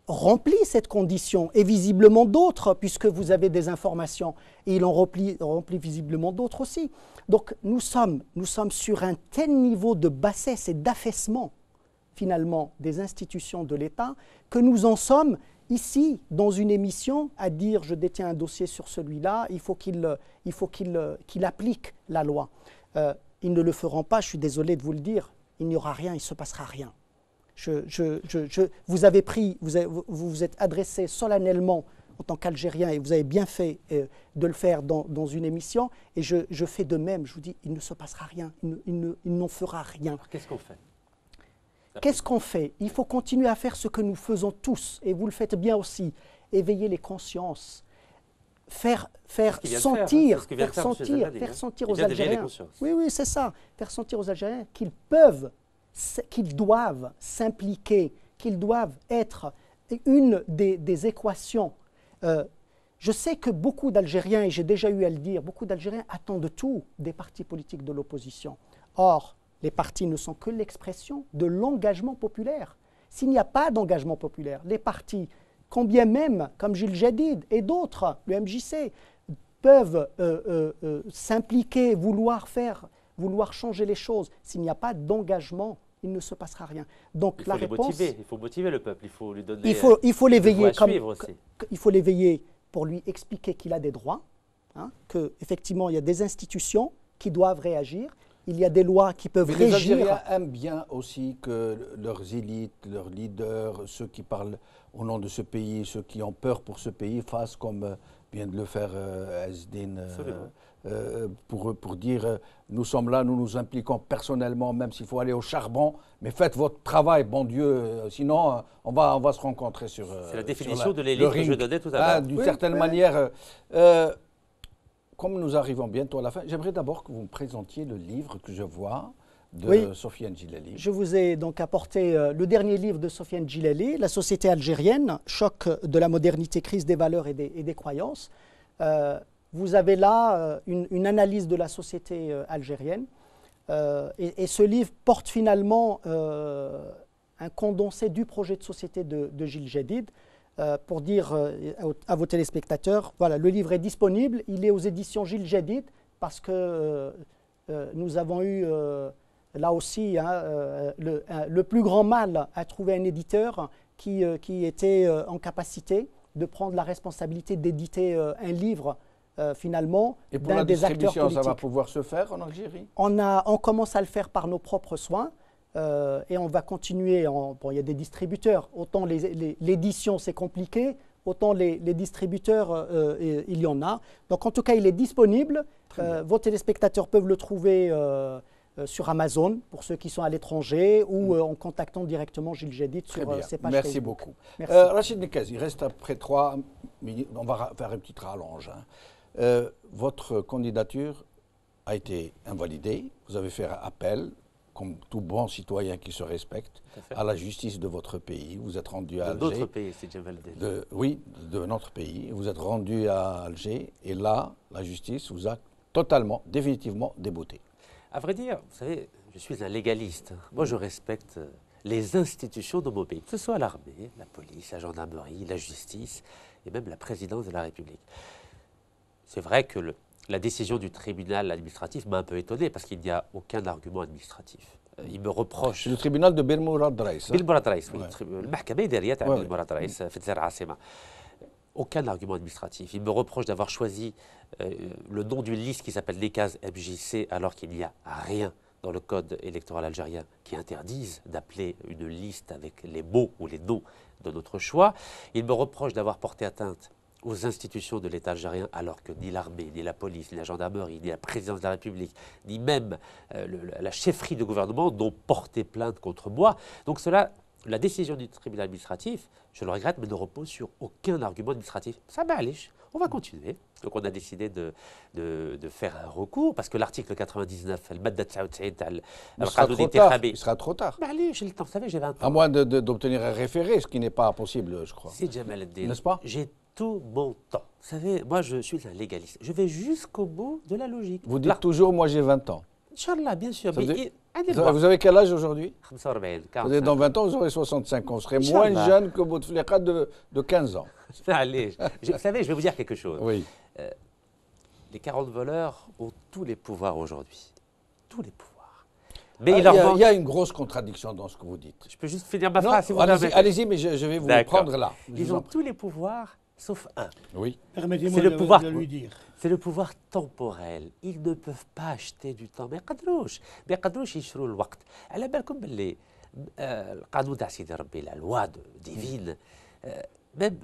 remplit cette condition, et visiblement d'autres, puisque vous avez des informations, et il en remplit visiblement d'autres aussi. Donc nous sommes sur un tel niveau de bassesse et d'affaissement, finalement, des institutions de l'État, que nous en sommes ici, dans une émission, à dire « je détiens un dossier sur celui-là, il faut qu'il applique la loi ». Ils ne le feront pas, je suis désolé de vous le dire, il n'y aura rien, il ne se passera rien. Vous vous êtes adressé solennellement en tant qu'Algérien, et vous avez bien fait de le faire dans une émission, et je fais de même, je vous dis, il ne se passera rien, il n'en fera rien. Qu'est-ce qu'on fait? Qu'est-ce qu'on fait? Il faut continuer à faire ce que nous faisons tous, et vous le faites bien aussi, éveiller les consciences, faire sentir aux Algériens, oui, c'est ça, faire sentir aux Algériens qu'ils doivent s'impliquer, qu'ils doivent être une des équations. Je sais que beaucoup d'Algériens, et j'ai déjà eu à le dire, beaucoup d'Algériens attendent tout des partis politiques de l'opposition. Or, les partis ne sont que l'expression de l'engagement populaire. S'il n'y a pas d'engagement populaire, les partis, combien même, comme Gilles Jadid et d'autres, le MJC, peuvent s'impliquer, vouloir changer les choses. S'il n'y a pas d'engagement, il ne se passera rien. Donc la réponse, il faut motiver le peuple, il faut lui donner. Il faut l'éveiller il faut l'éveiller pour lui expliquer qu'il a des droits, hein, qu'effectivement il y a des institutions qui doivent réagir, il y a des lois qui peuvent régir. Les Algériens aiment bien aussi que leurs élites, leurs leaders, ceux qui parlent au nom de ce pays, ceux qui ont peur pour ce pays, fassent comme vient de le faire Ezdine. Pour dire nous sommes là, nous nous impliquons personnellement, même s'il faut aller au charbon, mais faites votre travail, bon Dieu, sinon on va se rencontrer sur. C'est la définition de l'élite que je donnais tout à l'heure. D'une certaine manière, comme nous arrivons bientôt à la fin, j'aimerais d'abord que vous me présentiez le livre que je vois de Sofiane Djilali. Je vous ai donc apporté le dernier livre de Sofiane Djilali, La société algérienne, choc de la modernité, crise des valeurs et des croyances. Vous avez là une analyse de la société algérienne et ce livre porte finalement un condensé du projet de société de Gilles Jadid pour dire à vos téléspectateurs, voilà, le livre est disponible, il est aux éditions Gilles Jadid parce que nous avons eu là aussi le plus grand mal à trouver un éditeur qui était en capacité de prendre la responsabilité d'éditer un livre finalement, et pour la distribution, ça va pouvoir se faire en Algérie? On commence à le faire par nos propres soins et on va continuer. Bon, il y a des distributeurs. Autant l'édition, c'est compliqué, autant les distributeurs, il y en a. Donc, en tout cas, il est disponible. Vos téléspectateurs peuvent le trouver sur Amazon, pour ceux qui sont à l'étranger, ou en contactant directement Gilles Jadid sur ses pages Merci Facebook. beaucoup. Merci. Rachid Nekazi, il reste après 3 minutes. On va faire une petite rallonge. Votre candidature a été invalidée. Vous avez fait appel, comme tout bon citoyen qui se respecte, à la justice de votre pays. Vous êtes rendu à Alger. De notre pays, c'est déjà validé. Oui, de notre pays. Vous êtes rendu à Alger et là, la justice vous a totalement, définitivement débouté. À vrai dire, vous savez, je suis un légaliste. Moi, je respecte les institutions de mon pays, que ce soit l'armée, la police, la gendarmerie, la justice et même la présidence de la République. C'est vrai que la décision du tribunal administratif m'a un peu étonné parce qu'il n'y a aucun argument administratif. Il me reproche... Le tribunal de Belmourad Raïs. Belmourad Raïs, oui. Ouais. المحكمة الإدارية تاع Belmourad Raïs في الجزائر العاصمة. Aucun argument administratif. Il me reproche d'avoir choisi le nom d'une liste qui s'appelle l'ECAS MJC alors qu'il n'y a rien dans le code électoral algérien qui interdise d'appeler une liste avec les mots ou les noms de notre choix. Il me reproche d'avoir porté atteinte aux institutions de l'État algérien alors que ni l'armée, ni la police, ni la gendarmerie, ni la présidence de la République, ni même la chefferie de gouvernement n'ont porté plainte contre moi. Donc cela, la décision du tribunal administratif, je le regrette, mais ne repose sur aucun argument administratif. Ça m'allège. On va continuer. Donc on a décidé de faire un recours parce que l'article 99, il sera trop tard. J'ai le temps, vous savez, j'ai 20 ans. À moins d'obtenir un référé, ce qui n'est pas possible, je crois. C'est Jamal Eddin. N'est-ce pas? J'ai tout mon temps. Vous savez, moi je suis un légaliste. Je vais jusqu'au bout de la logique. Vous dites toujours, moi j'ai 20 ans. Inch'Allah, bien sûr. Vous avez quel âge aujourd'hui? 45. Vous êtes dans 20 ans, vous aurez 65 ans. Vous serez moins jeune que Bouteflika de 15 ans. Allez, vous savez, je vais vous dire quelque chose. Oui. Les 40 voleurs ont tous les pouvoirs aujourd'hui. Tous les pouvoirs. Mais il y a une grosse contradiction dans ce que vous dites. Je peux juste finir ma phrase si vous allez-y, mais je vais vous prendre là. Ils ont tous les pouvoirs, sauf un. Oui. Permettez-moi de lui dire. C'est le pouvoir temporel. Ils ne peuvent pas acheter du temps. Mais ما يقدروش يشروا الوقت. على بالكم باللي القانون تاع سيدي ربي la loi divine même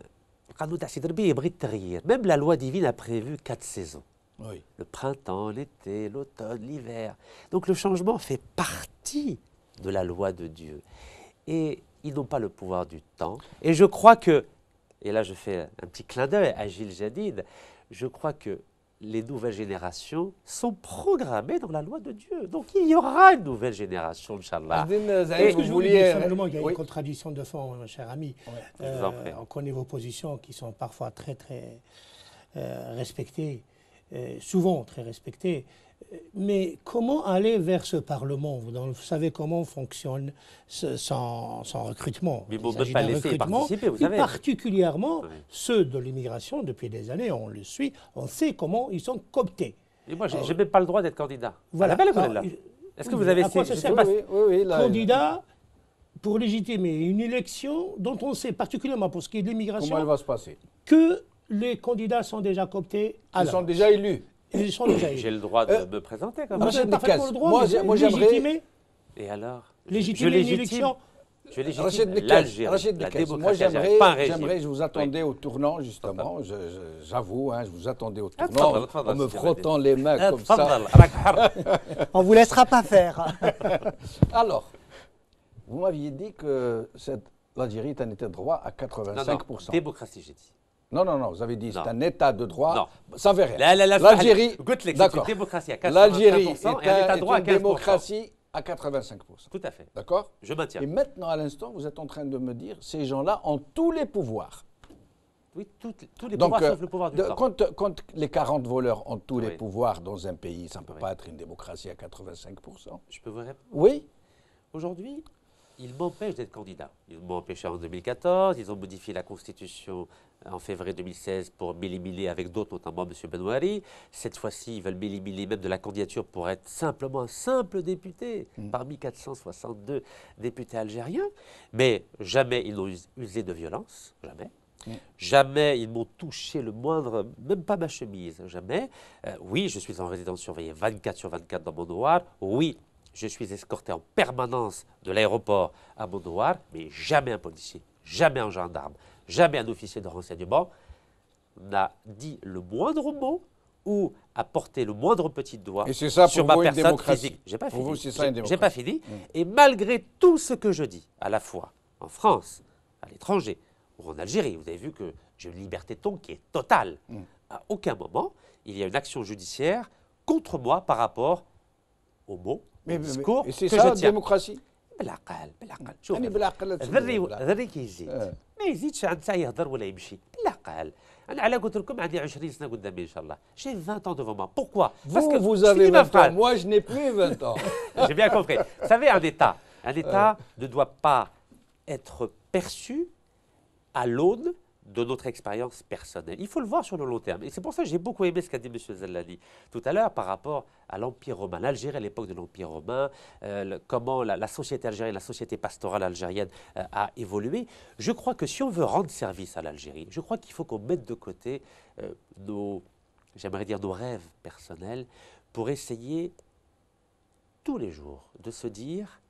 القانون تاع سيدي ربي يبغي التغيير. Même la loi divine a prévu 4 saisons. Oui. Le printemps, l'été, l'automne, l'hiver. Donc le changement fait partie de la loi de Dieu. Et ils n'ont pas le pouvoir du temps. Et je crois que, et là je fais un petit clin d'œil à Gilles Jadid, je crois que les nouvelles générations sont programmées dans la loi de Dieu. Donc il y aura une nouvelle génération, Inch'Allah. Est-ce que je voulais dire simplement qu'il y a une contradiction de fond, mon cher ami. On connaît vos positions qui sont parfois très respectées, souvent très respectées. Mais comment aller vers ce Parlement? Vous savez comment fonctionne son recrutement. Mais vous ne pouvez pas laisser participer, vous savez. Particulièrement ceux de l'immigration, depuis des années, on le suit, on sait comment ils sont cooptés. Et moi, je n'ai même pas le droit d'être candidat. Voilà. Est-ce que vous avez... À quoi ça sert? Oui, candidat pour légitimer une élection dont on sait, particulièrement pour ce qui est de l'immigration, comment elle va se passer, que les candidats sont déjà cooptés. Ils sont déjà élus. J'ai le droit de me présenter comme ça. Vous avez parfaitement le droit, moi j'aimerais... Et alors? Légitimer une élection. Je légitime l'Algérie, la démocratie algérienne. Moi, je vous attendais au tournant, justement. J'avoue, je vous attendais au tournant, en me frottant les mains comme ça. On ne vous laissera pas faire. Alors, vous m'aviez dit que l'Algérie est un État de droit à 85%. Non, démocratie, j'ai dit. Non, vous avez dit c'est un État de droit. Non. Ça ne veut rien. L'Algérie, d'accord. L'Algérie est une démocratie à 85%. Tout à fait. D'accord? Je maintiens. Et maintenant, à l'instant, vous êtes en train de me dire ces gens-là ont tous les pouvoirs. Oui, tous les pouvoirs sauf le pouvoir du temps. Quand les 40 voleurs ont tous les pouvoirs dans un pays, ça ne peut pas être une démocratie à 85%. Je peux vous répondre? Oui. Aujourd'hui, ils m'empêchent d'être candidat. Ils m'ont empêché en 2014, ils ont modifié la Constitution en février 2016 pour m'éliminer avec d'autres, notamment M. Benouari. Cette fois-ci, ils veulent m'éliminer même de la candidature pour être simplement un simple député parmi 462 députés algériens. Mais jamais ils n'ont usé de violence, jamais. Jamais ils m'ont touché le moindre, même pas ma chemise, jamais. Oui, je suis en résidence surveillée 24/24 dans Mondouar. Oui, je suis escorté en permanence de l'aéroport à Mondouar, mais jamais un policier, jamais un gendarme, jamais un officier de renseignement n'a dit le moindre mot ou a porté le moindre petit doigt sur ma personne physique. J'ai pas fini. J'ai pas fini. Et malgré tout ce que je dis, à la fois en France, à l'étranger ou en Algérie, vous avez vu que j'ai une liberté de ton qui est totale. À aucun moment, il y a une action judiciaire contre moi par rapport aux mots. Mais c'est ça la démocratie. بالعقل شوف ذري كيزيد ما يزيدش عند ساعه يهضر ولا يمشي بالعقل انا على قلت لكم عندي 20 سنه قدامي ان شاء الله j'ai 20 ans devant moi. Pourquoi? Parce que vous avez 20 ans, moi je n'ai plus 20 ans. J'ai bien compris. Vous savez, un État Un État ne doit pas être perçu à l'aune de notre expérience personnelle. Il faut le voir sur le long terme. Et c'est pour ça que j'ai beaucoup aimé ce qu'a dit M. Zellani tout à l'heure par rapport à l'Empire romain. L'Algérie à l'époque de l'Empire romain, comment la société algérienne, la société pastorale algérienne a évolué. Je crois que si on veut rendre service à l'Algérie, je crois qu'il faut qu'on mette de côté j'aimerais dire nos rêves personnels, pour essayer tous les jours de se dire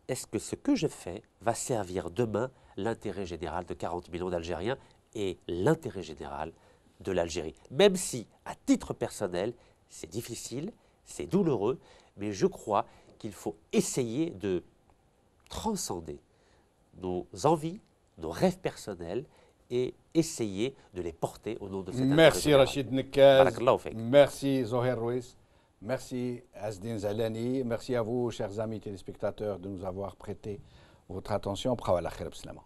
est-ce que ce que je fais va servir demain l'intérêt général de 40 millions d'Algériens et l'intérêt général de l'Algérie. Même si, à titre personnel, c'est difficile, c'est douloureux, mais je crois qu'il faut essayer de transcender nos envies, nos rêves personnels et essayer de les porter au nom de cet intérêt Merci général. Rachid Nekaz, Barakallahu fik. merci Zoher Rouis, merci Azdin Zalani, merci à vous chers amis téléspectateurs de nous avoir prêté votre attention. Bra ala khair, b'slama.